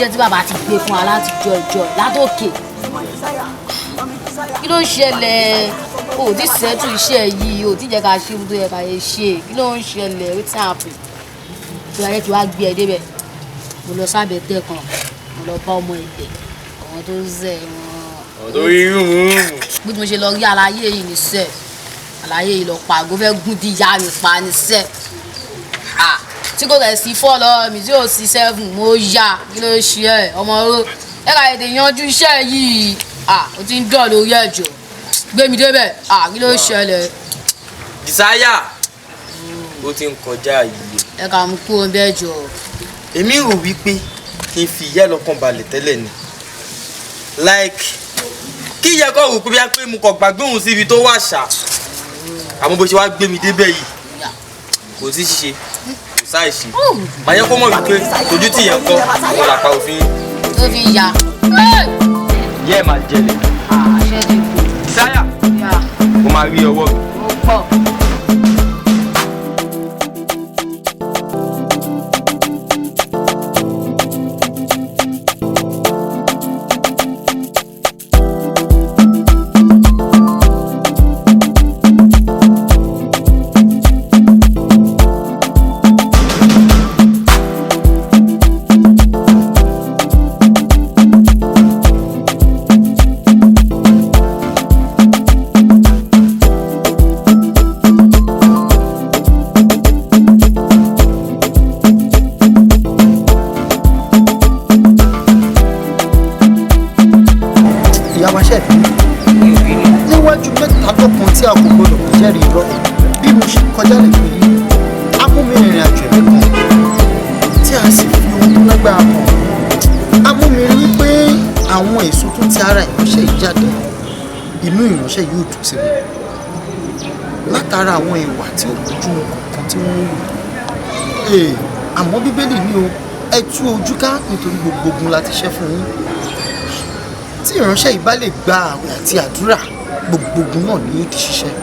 iṣẹ́ tí bàbá ti gbé fún wa láti jọ látòkè. Kí ló ń ṣẹlẹ̀? O ti ṣẹ́tù iṣẹ́ yìí, o ti jẹ́ ká ṣe ohun tó yẹ ká yẹ ṣe. Kí ló ń ṣẹlẹ̀? Wetin happen? Tó yẹ kí wàá gbé ẹ débẹ̀. Mo lọ sábẹ́ tẹ̀ kan, mo lọ bá ọmọ ẹ̀dẹ̀, àwọn tó ń zẹ̀ wọn. Ọ̀dọ́ irun. Bí mo ṣe lọ rí àlàyé yìí ní sẹ́ẹ̀, àlàyé yìí lọ pàgọ́ fẹ́ gún di ìyá mi pa ní sẹ́ẹ̀. Tí kò rẹ̀ sí 4 lọ́wọ́ mi tí ò sí 7 mo yá. Kí ló ṣe ẹ̀ ọmọ oró? Ẹ ká ètè yanjú iṣẹ́ yìí. O ti ń dọ̀ lórí ẹ̀jọ̀. Gbé mi débẹ̀. Kí ló ṣẹlẹ̀? Desire ó ti ń kọjá yìí. Ẹ ká mú kúrò bẹ́ẹ̀ jọ. Èmi rò wípé kí n fi ìyá lọ́kàn balẹ̀ tẹ́lẹ̀ ni. Like kí ìyá kọ́ rò pé bí a pé mo kàn gbàgbé òun síbi tó wà ṣá. Àmọ́ bó ṣe wá gbé mi débẹ̀ yìí kò sí ṣe kò sáì ṣe. Màá yẹ kó mọ̀ wípé ojú tí ìyẹn kọ́ mo là pa òfin. Tó fi ya. Yẹ́ ẹ̀ máa jẹlẹ̀. Ṣé ti kú? Sáyà, mo máa rí ọwọ́ mi. Ó pọ̀. tí a kò gbọdọ̀ kò jẹ́rìí irọ́ bí mo ṣe kọjá lẹ́gbẹ̀ẹ́ yìí á mú mi rìnrìn àjò ẹ̀mí kan tí a sì fi ohun tó lágbára kan á mú mi rí pé àwọn èso tó ti ara ìránṣẹ́ yìí jáde inú ìránṣẹ́ yìí ò dùn sí mi látara àwọn ìwà tí ò bójú kan tí wọ́n ń wù àmọ́ bíbélì ní o ẹ tú ojú ká nítorí gbogbo ogun la ti ṣẹ́ fún yín tí ìránṣẹ́ yìí bá lè gba àwẹ̀ àti àdúrà gbogbo ogun náà ni yóò di ṣiṣẹ́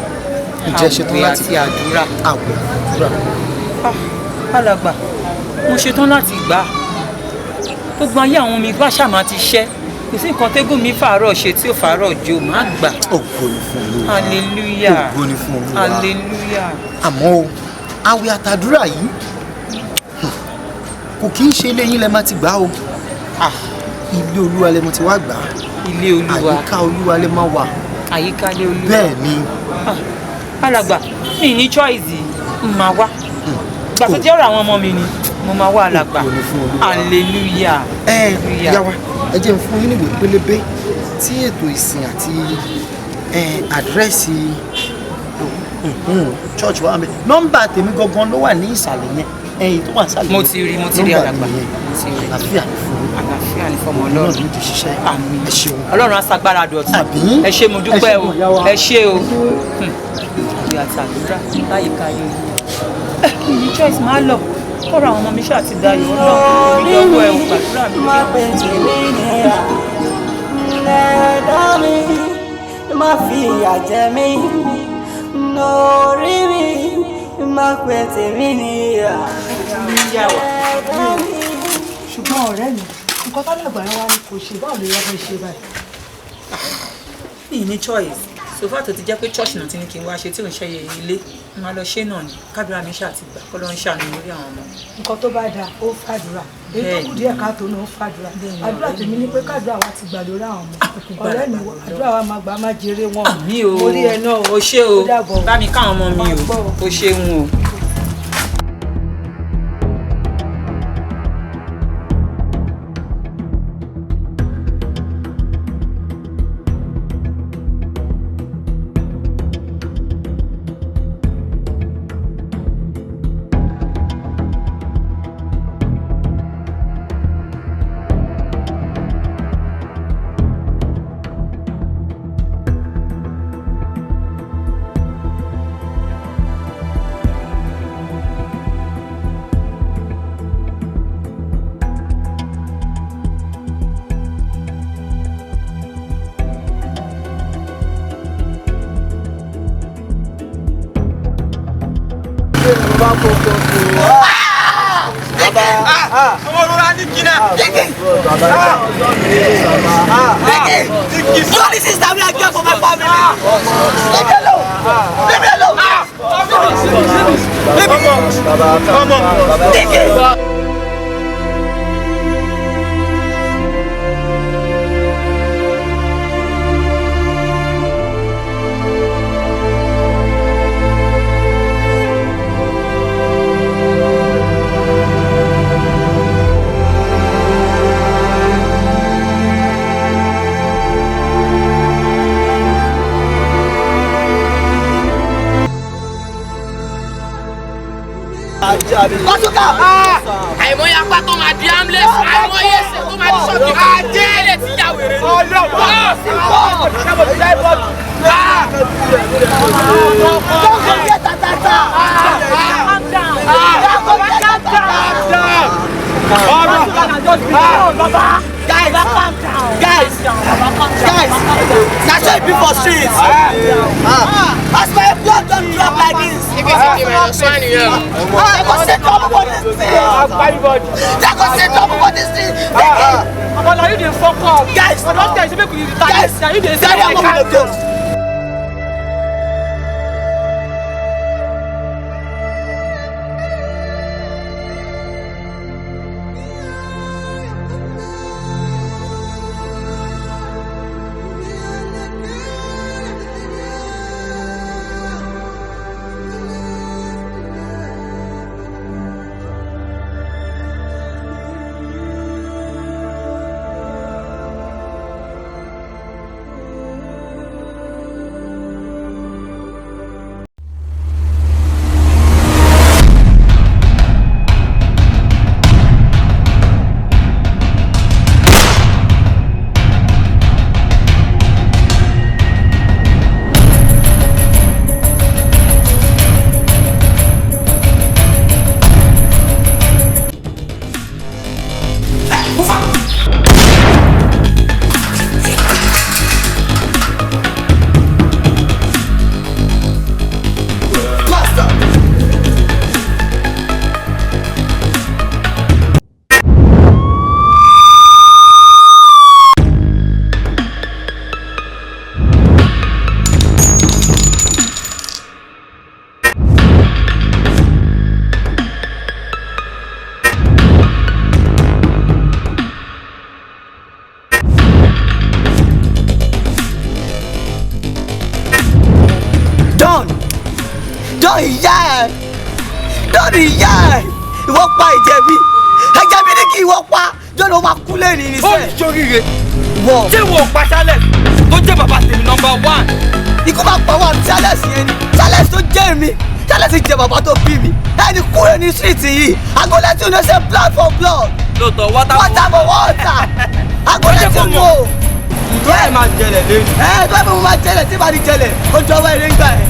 ǹjẹ́ ṣetán láti àwẹ̀ àti àdúrà. àwẹ̀ àdúrà. alàgbà mo ṣetán láti gbà gbogbo ayé àwọn mi bá ṣàmà ti ṣẹ́ kò sí nǹkan tẹ́gùn mi fàárọ̀ ṣe tí ò fàárọ̀ jó má gbà. ògo ni fún Olúwa hallelujah ògo ni fún Olúwa hallelujah. àmọ́ o àwẹ̀ àtàdúrà yìí kò kí ń ṣe ilé yín lẹ má ti gbà o ilé Olúwa lẹ mo ti wá gbà á ilé Olúwa àyíká Olúwa lẹ má wà àyíká ilé Olúwa bẹ́ẹ̀ ni. alàgbà mi ní choice n máa wá gbà tó jẹ́ ọ̀rọ̀ àwọn ọmọ mi ni mo máa wá alàgbà hallelujah. yá wa ẹ jẹ́ n fún yín níwèé pélébé tí ètò ìsìn àti àdírẹ́sì church wa mi nọ́mbà tèmi gangan ló wà ní ìsàlẹ̀ yẹn ẹ̀yìn tó wà nísàlẹ̀ mo ti rí alàgbà àlàáfíà ní fún àlàáfíà ní fọmọ Ọlọ́run ló ti ṣiṣẹ́ àmín ẹ ṣeun Ọlọ́run aṣagbára dọ̀tun ẹ ṣé mo dúpẹ́ o ẹ ṣé o àwẹ̀ àtàdúrà láyìíká yìí kí ni choice máa lọ kọ́ra àwọn ọmọ mi ṣáà ti dayọ̀ Ọlọ́run ìdánwò ẹ̀ gbàdúrà mi. má pè tèmi nìyà lẹ́dá mi má fi ìyà jẹ mí lórí mi má pè tèmi nìyà lẹ́dá mi. ṣùgbọ́n ọ̀rẹ́ mi nǹkan tó dàgbà yẹn wá ní kò ṣe báwo lè yẹ kó ṣe báyìí. mi ní choice sofa tó ti jẹ́ pé church náà ti ní kí n wá ṣe tí ò ń ṣe ilé máa lọ ṣe náà ni kábíyà mi ṣáà ti gbà kọ́ ló ń ṣàánú lórí àwọn ọmọ. nǹkan tó bá dáa ó fàdúrà èyí tó kù díẹ̀ káàtó náà ó fàdúrà àdúrà tèmi ní pé kádùrà wa ti gbà lórí àwọn ọmọ ọ̀rẹ́ mi àdúrà wa máa gbà má jèrè wọn. mi ò orí ẹ náà o ṣé o bá mi káwọn ọmọ mi o ṣeun o. Diki now. Diki. So this is the way I get for my family. Leave me alone. Leave me alone. Come on. Diki. Basuka! Àìmọye apá tó máa di armless, àìmọye ẹsẹ̀ tó máa di ṣọ́ọ̀kì. Ajé ilé ti yà wèrè. Guys, that's why people streets. As my blood don't drop like this. They go set up for this thing. They go set up for this thing. Now you dey fuck up. Guys, I don't tell you make we retire. Now you dey say I'm gonna do. Dọ́ọ̀nù ìyá ẹ̀ ìwọ pa ìjẹ̀bi ẹ̀jẹ̀bi ní kí ìwọ pa jọ́nà ó máa kú lẹ́nu ní sẹ́ẹ̀. Ó ń ṣoríire. Tí wọ́n pa Charles tó jẹ́ bàbá tèmi number 1. Ikú máa pa wà ní Charles yẹn ni Charles tó jẹ́ mi Charles jẹ́ bàbá tó bí mi ẹni kúrò ní street yìí agolẹ́tì ò ní ṣe blood for blood. Lóòótọ́ water for water agolẹ́tì ò ní o. Ìjọ ẹ̀ máa jẹlẹ̀ lé. Tó ẹ̀ mo máa jẹlẹ̀ tí màá di jẹlẹ̀ ojú ọwọ́ eré ń gbà ẹ̀.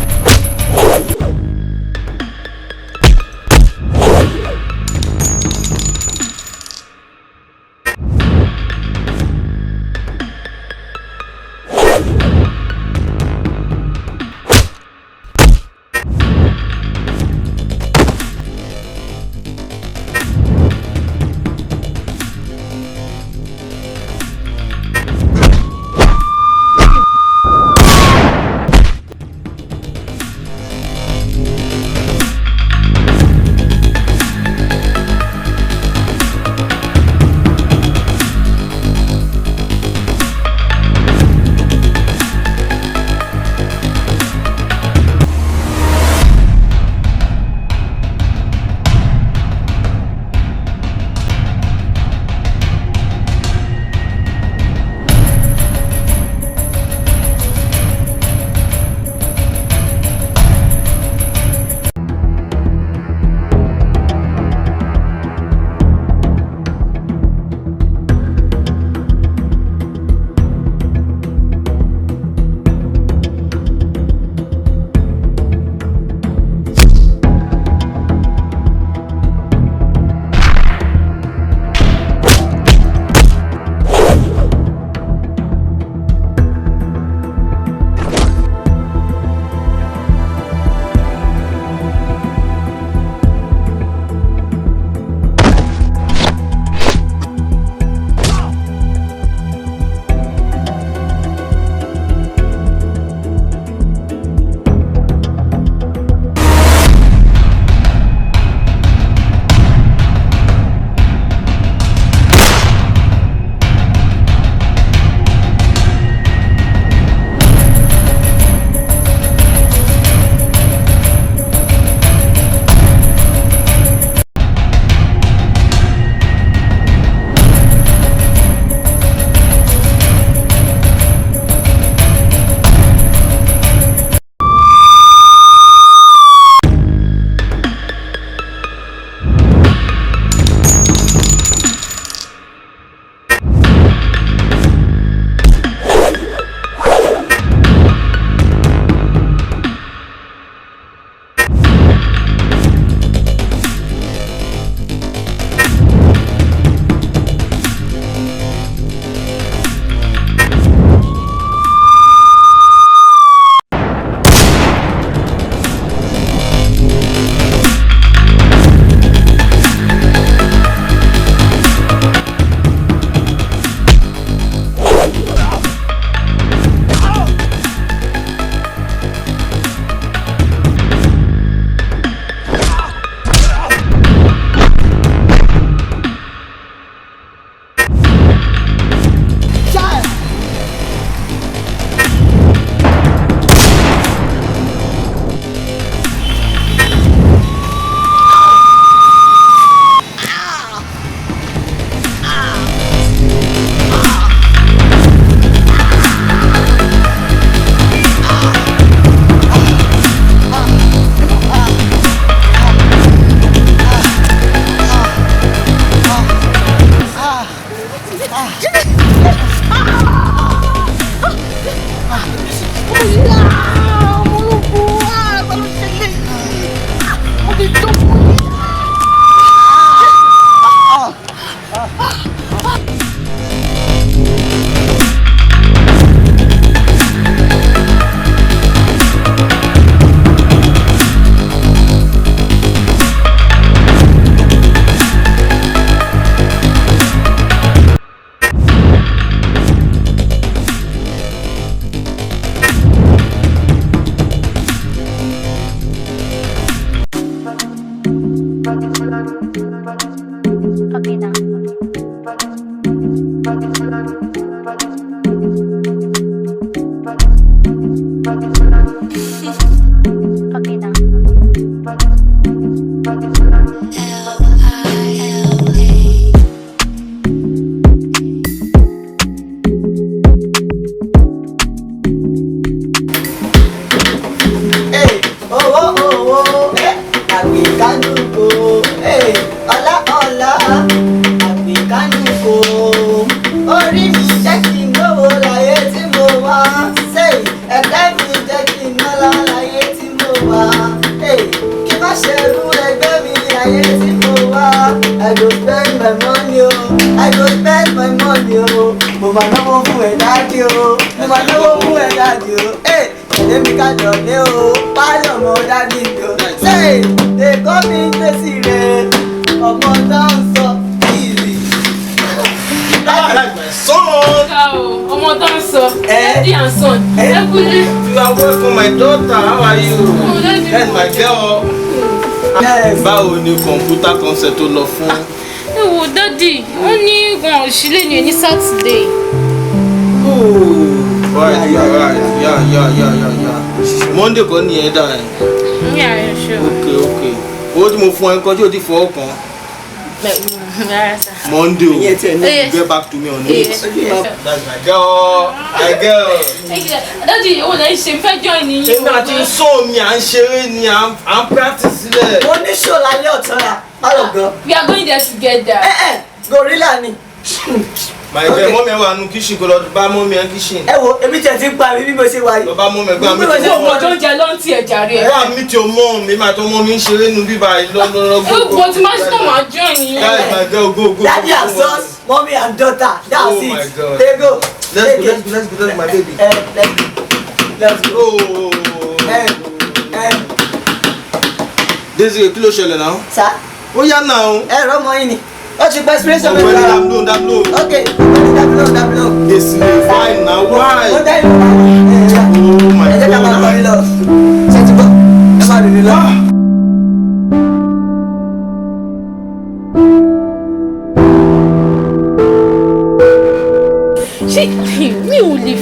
Báwo ni kọ̀ǹpútà concept tó lọ fún? Ẹ wo dádì, wọ́n ní wọn ò sí lè ní Saturday. Right. Monday kọ́ ni ẹ dá ẹ. Yeah, sure. Okay. Owó tí mo fún ẹ kọjú ò ti fọwọ́ kan. Monday o. Get back to me on it. That's my girl. My girl. Dádì, ó lè ṣe fẹ́ join ní yín. Èmi àti sọ mi à ń ṣeré ni à ń practice sílẹ̀. Mo ní ṣò lálẹ́ ọ̀tọ́ra, báwo gan? We are going there together. Gorilla ni. My girl, mọ́mí ẹ wà nù kíṣìn kó lọ bá mọ́mí ẹ kíṣìn. Ẹ wo, èmi tẹ̀ ti ń pa mi bí mo ṣe wáyé. Lọ bá mọ́mí ẹ gbá mi. Gbogbo ọjọ́ oúnjẹ ló ń tiẹ̀ jàre ẹ̀. Wà mí tí o mọ̀ mi máa tó mọ́ mi ń ṣeré nu bíbá lọ́lọ́lọ́ gbogbo. Gbogbo tí máa ṣe tó máa join yín. That is my girl, go. Daddy and son, mommy and daughter, that's Oh it. my God. They go. Let's go, my baby. Let's go. This is a kilo ṣẹlẹ̀ náà. Sir? Ó yá náà. Ẹ rọ́mọ yín ni. Ó ti gba inspiration mi. Ọ̀gbẹ́ni dàbílò. Okay, ọ̀gbẹ́ni dàbílò. Èsì lè fine na why? Ó dá ìlú wa. Oh my God. Ẹ jẹ́ ká máa kọrin lọ. Ṣé ti gbọ́? Ẹ máa rìn lọ. Ṣé mi ò lè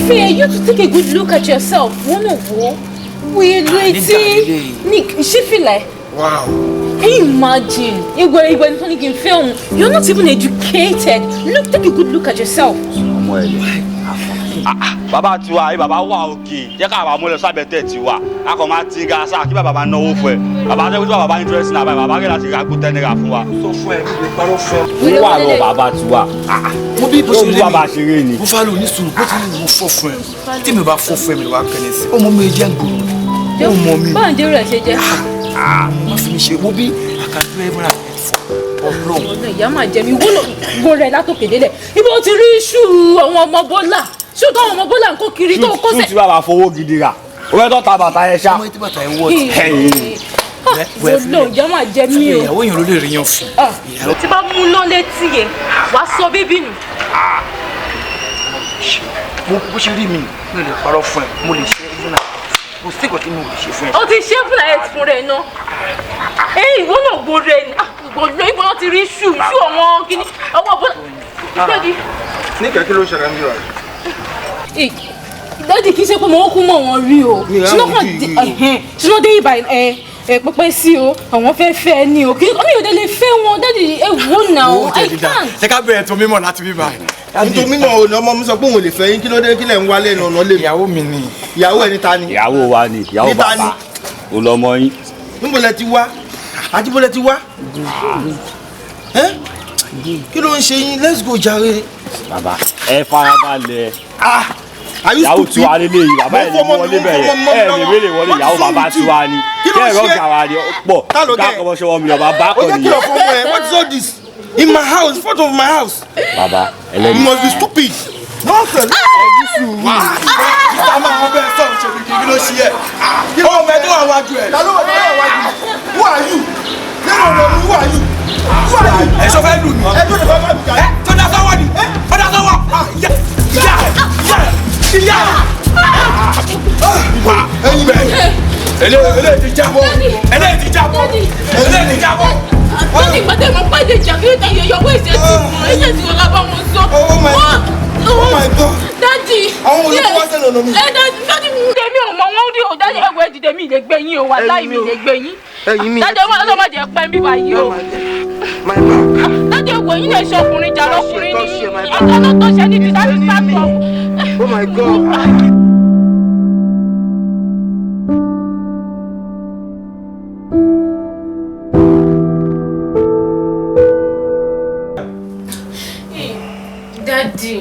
fẹ́ you to take a good look at yourself. Wọ́n náà wò ó etí Nick ṣífìlẹ̀. Wow. Can you imagine? Igwe Tony can film. You're not even educated. Look, take a good look at yourself. Bàbá tiwa, bàbá wà òkè. Jẹ́ ká bàbá mú lọ sábẹ́ tẹ̀ tiwa. A kò máa ti ga sáà kí bàbá máa náwó fún ẹ. Bàbá tẹ́ kí bàbá interest náà bàbá rẹ̀ láti ra kó 10 naira fún wa. Sọ fún ẹ, kí lè parọ́ fún ẹ. Mo wà lọ bàbá tiwa. Mo bí bó ṣe lé mi. Bàbá ṣeré ni. Mo fà lò ní sùúrù bó ti ní mo fọ́ fún ẹ. Tí mi bá fọ́ fún ẹ mi lè wá kẹ́lẹ́ sí. Ó mọ mi jẹ́ gbòòrò. Ó mọ mi. Báńdé rẹ̀ ṣe jẹ́. Má fi mi ṣe wo bí àkàtúwẹ̀ ẹ̀mọ́ra Ọlọ́run. Ọ̀nà ìyá máa jẹ mi wọ́n rẹ̀ látòkè délẹ̀. Ibi ó ti rí iṣu àwọn ọmọ bọ́là. Ṣé o táwọn ọmọ bọ́là ń kó kiri tó kó sẹ̀? Ṣé bàbá fowó gidi rà? Ó fẹ́ tó ta bàtà yẹn ṣá. Ọmọ etí bàtà yẹn wọ́ọ̀tì. Ọ̀nà ìyá máa jẹ mí o. Ìyàwó yẹn ló lè ríyan fún. Tí bá mú náà létí yẹn, wàá sọ bébí nù. Bó ṣe rí mi, mi ò lè parọ́ fún ẹ, mo lè ṣe é fún ẹ. Kò sí ìkọ̀ tí mo lè ṣe fún ẹ. O ti ṣe fúnra ẹ̀ fún rẹ̀ náà. Ìwọ náà gbòòrè ni. Gbòòrè ìbọn náà ti rí ṣù ọmọ kìíní. Ọwọ́ bọ́lá. Ìgbẹ́gi. Ní kẹ́kẹ́ ló ṣẹlẹ̀ ń bí wa. Dájú kì í ṣe pé mo kú mọ̀ wọ́n rí o. Ṣùgbọ́n dé ìbà pẹpẹ sí o, àwọn fẹ́ fẹ́ ni o. Mi ò dé lè fẹ́ wọn, dájú ewu náà. I can't. Ṣé ká bẹ̀rẹ̀ tó mímọ̀ láti bí báyìí? Nítorí mímọ̀ òní ọmọ mi sọ pé òun ò lè fẹ́ yín kí ló dé kílẹ̀ ń wálé ní ọ̀nà lè. Ìyàwó mi ni. Ìyàwó ẹni ta ni? Ìyàwó wa ni, ìyàwó bàbá. O lọ mọ yín. Níbo lẹ ti wá? Àti bó lẹ ti wá? Kí ló ń ṣe yín? Let's go jàre. Bàbá ẹ farabalẹ̀. Ìyàwó tiwa lélẹ̀ yìí, bàbá ẹ̀ lè wọlé bẹ̀rẹ̀. Ẹ lè wọlé wọlé ìyàwó bàbá tiwa ni. Kí ẹ̀rọ gàwá ni pọ̀. Ká kọ́ bọ́ ṣe wọ́n mi lọ, bàbá kọ́ ni. What is all this? In my house, in front of my house. Bàbá ẹlẹ́ni. You must be stupid. Nonsense. Ìtàmà àwọn bẹ́ẹ̀ sọ̀rọ̀ ṣe kí ló ṣe ẹ̀. Kí ló mẹ́ tó wà wájú ẹ̀? Who are you? Who are you? Ẹ ṣọ fẹ́ lù mí. Ẹ tó lè fẹ́ bá mi jà. Tó dá sọ́wọ́ ni. Ó dá sọ́wọ́. Ìyá. Ẹyin bẹ́ẹ̀. Eléyìí ti jábọ́. Eléyìí ti jábọ́. Eléyìí ti jábọ́. Dádì no mi. Daddy mi ò mọ wọn rí o Daddy ẹ̀wọ̀ ẹ̀dìdẹ̀ mi lè gbé yín o wàláhì mi lè gbé yín. Daddy ọmọ jẹ pẹ́ bí báyìí o. Daddy ẹ̀wọ̀ yín lè ṣe ọkùnrin jà lọ́kùnrin ní ọjọ́ náà tó ṣe ní ti Daddy sábà. Oh my God. Daddy,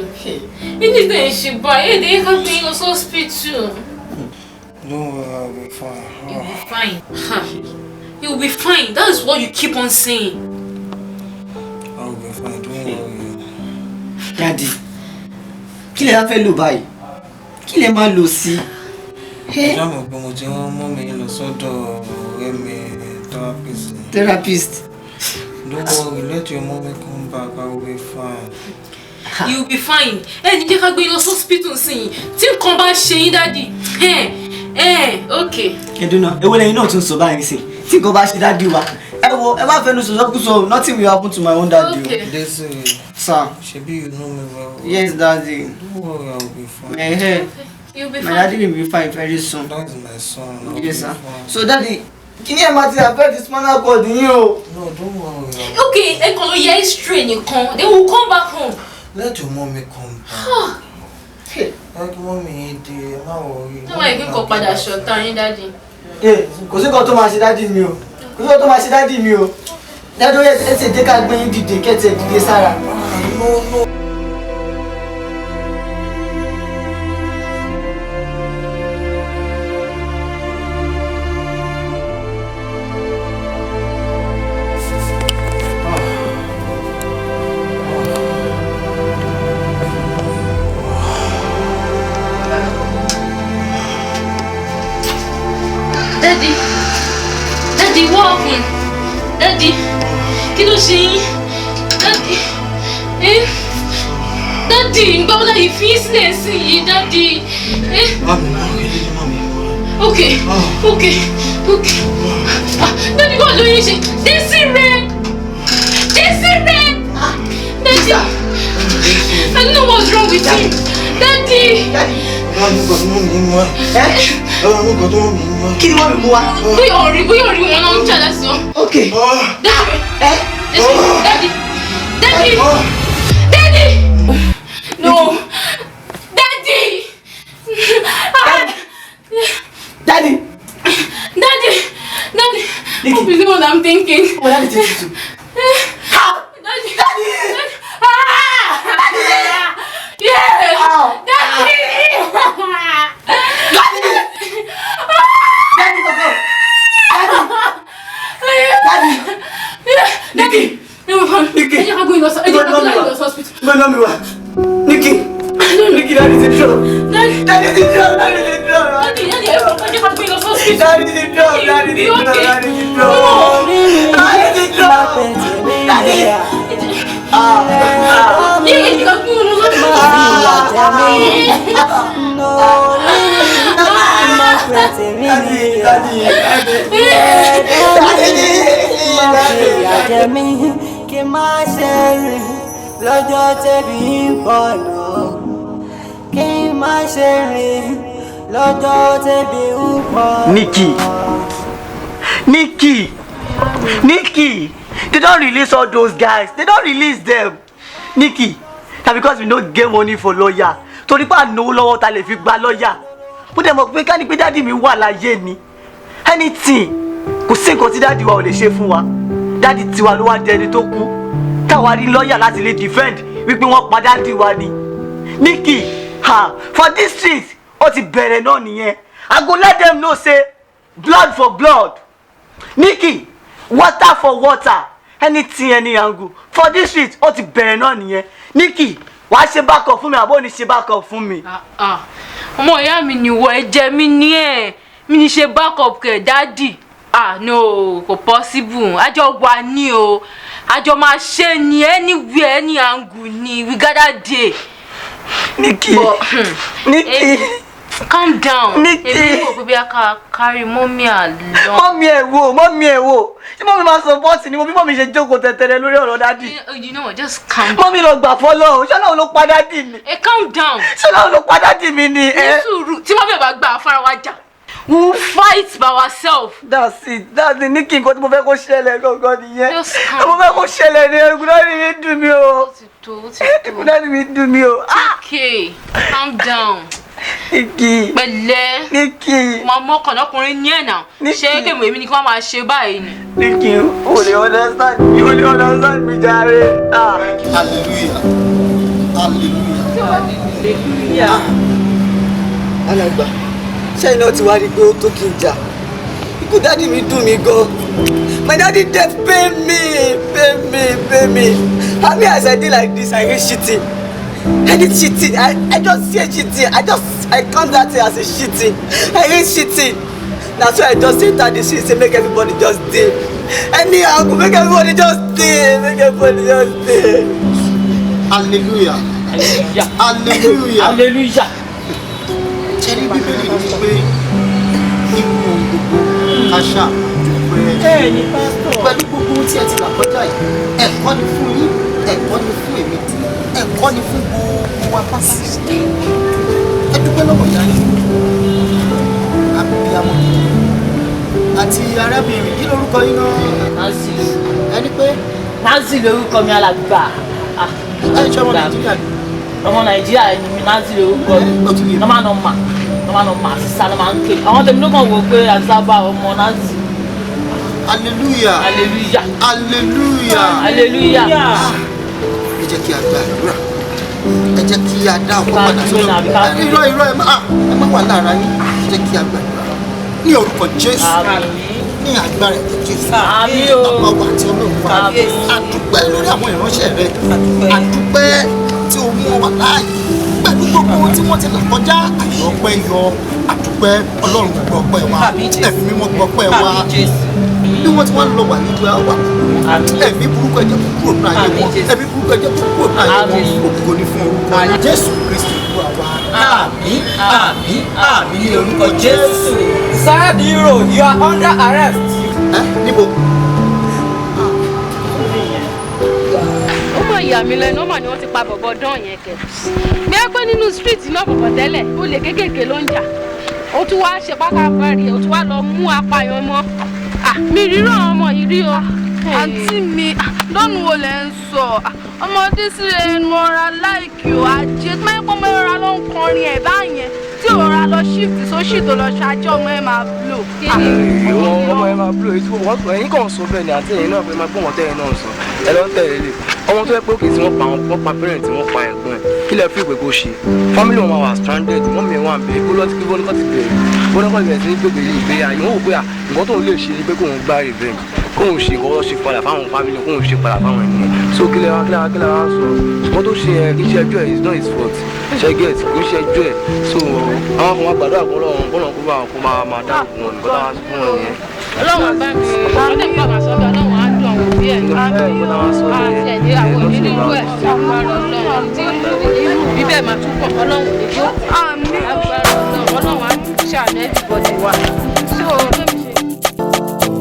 anything she buy, they can be in the hospital. Don't worry, I'll be fine. You'll be fine. You'll be fine. That is what you keep on saying. I'll be fine, don't worry. Daddy, kí lẹ fẹ́ lò báyìí? Kí lẹ máa lò sí? Ọjọ́ àmọ̀ pé mo ti rán mọ́ mi lọ sọ́dọ̀ ọ̀rẹ́ mi therapist. Therapist? Don't worry, let your mommy come back, I will be fine. You'll be fine. Ní jẹ́ ká gbé lọ hospital sí tí nǹkan bá ṣe yín Daddy. Okay. Eduna, èwo lẹ́yìn náà tún sọ báyìí sí. Tí nǹkan bá ṣe Daddy wa. Ẹ má fẹnu sọ̀sọ́kúsọ, nothing will happen to my own Daddy. Okay. This Sir. Shebi, you know me well. Yes, Daddy. Don't worry, I will be fine. You'll be My fine. Daddy will be fine very soon. That is my son. Yes, sir. So Daddy, kí ni ẹ máa ti affect the spinal cord yín o? No, don't worry. Okay, ẹ kàn lọ yẹ history nìkan. They will come back home. Let your mommy come back. Let your mommy dey, má worry. Tó máa kí n kọ padà ṣọ̀tá yín Daddy. Kò sí nǹkan tó máa ṣe Daddy mi o. Kò sí nǹkan tó máa ṣe Daddy mi o. Daddy ó yẹ ẹ ṣe jẹ́ ká gbé yín dìde kẹ́tẹ̀ dìde sára. No. Daddy, what happened? Daddy, kí ló ṣe yín? Daddy, Daddy, ìgbà wo la yìí fi sílẹ̀ sí yìí, Daddy? Okay. Daddy, what ló yín ṣe? Desire! Daddy, I don't know what's wrong with him. Daddy! Kí ni wọ́n fi mú wa? Bóyá orí wọn náà ń jà lásán. Okay. Daddy! No! Daddy! Hope you know what I'm thinking. Daddy! Lọ́jọ́ tẹ́bí ń bọ̀ lọ, kí n má ṣe rìn lọ́jọ́ tẹ́bí ń bọ̀. Nikki, they don't release all those guys. They don't release them. Nikki, na because we no get money for lawyer. Torí pé ànáwó lọ́wọ́ ta lè fi gba lawyer. Bó dẹ̀ mọ̀ pé ká ní pé dáàdì mi wà láyé ni. Anything, kò sí nǹkan tí dáàdì wa ò lè ṣe fún wa. Dáàdì tiwa ló wá di ẹni tó kú. Táwa rí lọ́yà láti lè defend wípé wọ́n pa dáàdì wa ni. Nikki, for this street, ó ti bẹ̀rẹ̀ náà nìyẹn. I go let them know say blood for blood. Nikki, water for water. Anything, any angle. For this street, ó ti bẹ̀rẹ̀ náà nìyẹn. Nikki, wàá ṣe backup fún mi àbó ní ṣe backup fún mi. Ọmọ ìyá mi ni wọ ẹ̀jẹ̀ mi ní ẹ̀. Mi ní ṣe backup kẹ̀ dáàdì. No, kò possible. Àjọ wà ní o. Àjọ máa ṣe ni anywhere, any angle ni. We gather there. Nikki, Calm down. Nikki. Èmi wò pé bí a ká carry mommy along. Mommy ẹ wò. Ṣé mommy máa support ni mo bí mommy ṣe jókòó tẹ̀tẹ̀rẹ̀ lórí ọ̀rọ̀ daddy. You know what, just calm down. Mommy lọ gbà fọ́lọ́. Ṣé Ọlọ́run ló pa daddy mi? Calm down. Ṣé Ọlọ́run ló pa daddy mi ni? Ní sùúrù, tí mommy bá gbà fara wa jà. We will fight by ourselves. That's it. That's the Nikki nǹkan tí mo fẹ́ kó ṣẹlẹ̀ gangan nìyẹn. Just calm. Mo fẹ́ kó ṣẹlẹ̀ ni ẹ̀gúndáàdì mi dùn mí o. Ẹ̀gúndáàdì mi dùn mí o. Okay, calm down. Nikki. Pẹ̀lẹ́. Nikki. Mo mọ ọkùnrin ní ẹ̀ náà. Ṣé kèmọ̀ èmi ni kí wọ́n máa ṣe báyìí ni? Nikki, o lè understand mi jàre. Hallelujah. Alàgbà, ṣé iná ti wá rí pé ó tó kí n jà? Ikú dádì mi dùn mí gan. My daddy death pay me. How many as I dey like this, I hate cheating. I hate cheating. I just say cheating. I count that as a cheating. I hate cheating. That's why I just enter the shit say make everybody just dey. Anyhow, make everybody just dey. Hallelujah. Ṣẹ́rí bíbélì ní pé nínú ohun gbogbo káṣá pẹ̀lú gbogbo ohun tí ẹ ti là kọjá yìí ẹ̀kọ́ ni fún yín ẹ̀kọ́ ni fún èmi ẹ̀kọ́ ni fún gbogbo wa pátá. Ẹ dúpẹ́ lọ́wọ́ ìyá yín abiyamọ àti arábìnrin kí lorúkọ yín náà. Nancy. Ẹni pé. Nancy lorúkọ mi alàgbà. Ẹ ṣe ọmọ Nàìjíríà ni. Ọmọ Nàìjíríà ẹni mi Nancy lorúkọ mi. Nọ́mà sísá ló máa ń ké. Àwọn tèmi ló kàn wò pé àzábà ọmọ Nancy. Hallelujah. Ẹ jẹ́ kí a gbàdúrà. Ẹ jẹ́ kí a dá ọkọ̀ padà sọ́dọ̀. Irọ́ ẹ má wà lára yín. Ẹ jẹ́ kí a gbàdúrà. Ní orúkọ Jésù. Ní agbára ẹ̀jẹ̀ Jésù. Bàbá wa àti Ọlọ́run wa. A dúpẹ́ lórí àwọn ìránṣẹ́ rẹ. A dúpẹ́ tí o mú wa láàyè. Pẹ̀lú gbogbo tí wọ́n ti là kọjá àyè ọpẹ́ yọ. A dúpẹ́ Ọlọ́run gbọ́ ọpẹ́ wa. Ẹ̀mí mímọ́ gbọ́ ọpẹ́ wa. Bí wọ́n ti wá ń lọ wà nílùú àwà. Ẹ̀mí burúkú ẹ̀jẹ̀ kúrò náà yẹ wọ́n. Ẹ̀mí burúkú ẹ̀jẹ̀ kúrò náà yẹ wọ́n. Ògo ni fún orúkọ Jésù Kristi Olúwa wa. Àmín ní orúkọ Jésù. Sir Diro, you are under arrest. Níbo? Ó mọ ìyá mi lẹ́nu, ó mà ní wọ́n ti pa bọ̀bọ̀ dán yẹn kẹ̀. Bí ẹ pé nínú street náà bọ̀bọ̀ tẹ́lẹ̀, olè kéékèèké ló ń jà. Ó tún wá ṣe pákápárì, ó tún wá lọ mú apààyàn mọ́. Mi ríran àwọn ọmọ yìí rí o. Àǹtí mi, lọ́nu wo lẹ ń sọ? Ọmọdé sí ẹnu ọ̀ra láìkì o, àjẹ́ tí máa ń pọ́n mọ́ ẹ̀rọ ló ń kọrin ẹ̀ báyẹn. Tí òra lọ shift sóṣì tó lọ ṣáájú ọmọ ẹ̀ máa blow. Ọmọ ẹ̀ máa blow ètò ẹ̀yìn kan sọ bẹ́ẹ̀ ni àti ẹ̀yìn náà pé máa gbọ́ wọn tẹ́yìn náà sọ. Ẹ lọ tẹ̀lé lè. Ọmọ tó yẹ pé òkè tí wọ́n pa parent tí wọ́n pa ẹ̀gbọ́n ẹ̀. Kí lẹ fi ìpè kó ṣe? Family wọn máa wà stranded, wọ́n mi wọn àbẹ̀ kó lọ́tí kí wọ́n kọ́ ti bẹ̀rẹ̀. Wọ́n náà kọ́ ti bẹ̀rẹ̀ sí ní gbègbè yìí ìgbéyà. Ìwọ́n wò pé nǹkan tóun lè ṣe ni pé kóun gbá revenge. Kóun ṣe nǹkan tó ṣe padà fáwọn family kóun ṣe padà fáwọn ènìyàn. So kí lẹ wá sọ? Ṣùgbọ́n tó ṣe yẹn kì í ṣe ẹjọ́ ẹ̀ is not his fault. Ṣe get kì í ṣe ẹjọ́ ẹ̀. So àwọn kan máa gbàdúrà kó lọ́wọ́ kó bá wọn kó máa dá òkun wọn nǹkan táwọn fún wọn nìyẹn. Ọlọ́run bá mi ọdẹ mi bàbá sọ́dọ̀ Ọlọ́run á dùn àwọn òbí ẹ̀. Àti ẹ̀dẹ́ àwọn onírúurú ẹ̀ agbára Ọlọ́run tí irú bíbẹ̀ máa túbọ̀ Ọlọ́run lè jó. Agbára Ọlọ́run á ṣàánú everybody wa. So bẹ́ẹ̀ mi ṣe.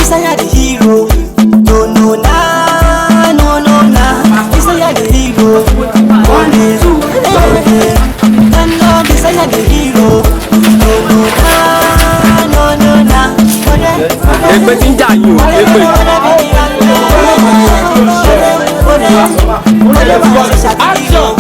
Isaiah the hero, no nah. Isaiah the hero, one day, no Isaiah the hero, no nah. Ẹgbẹ́ tí ń jà yín o, ẹgbẹ́. Action!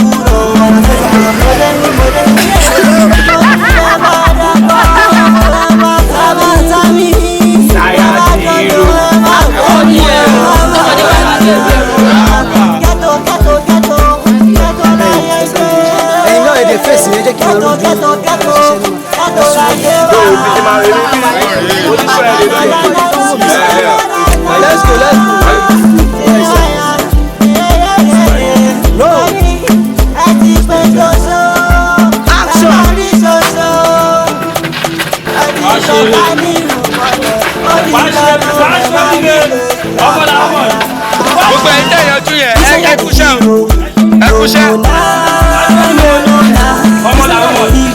Ẹ̀yin náà èdè fèsì ní jẹ́ kí n lójú. Let's go. Roll. Action. ẹ kúṣẹ́ o ẹ kúṣẹ́. ọmọ làwọn ọmọ yìí.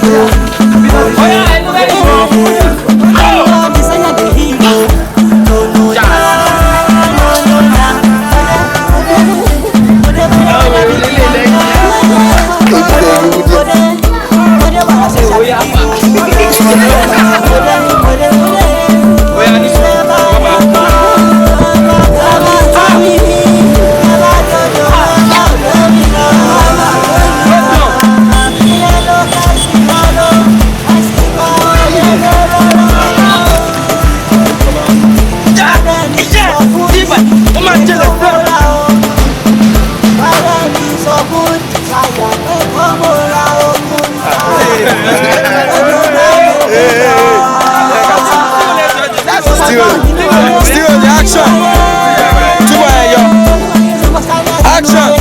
ọyá ẹnu rẹ yìí. Still the action. Action.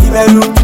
Ìbẹ̀rù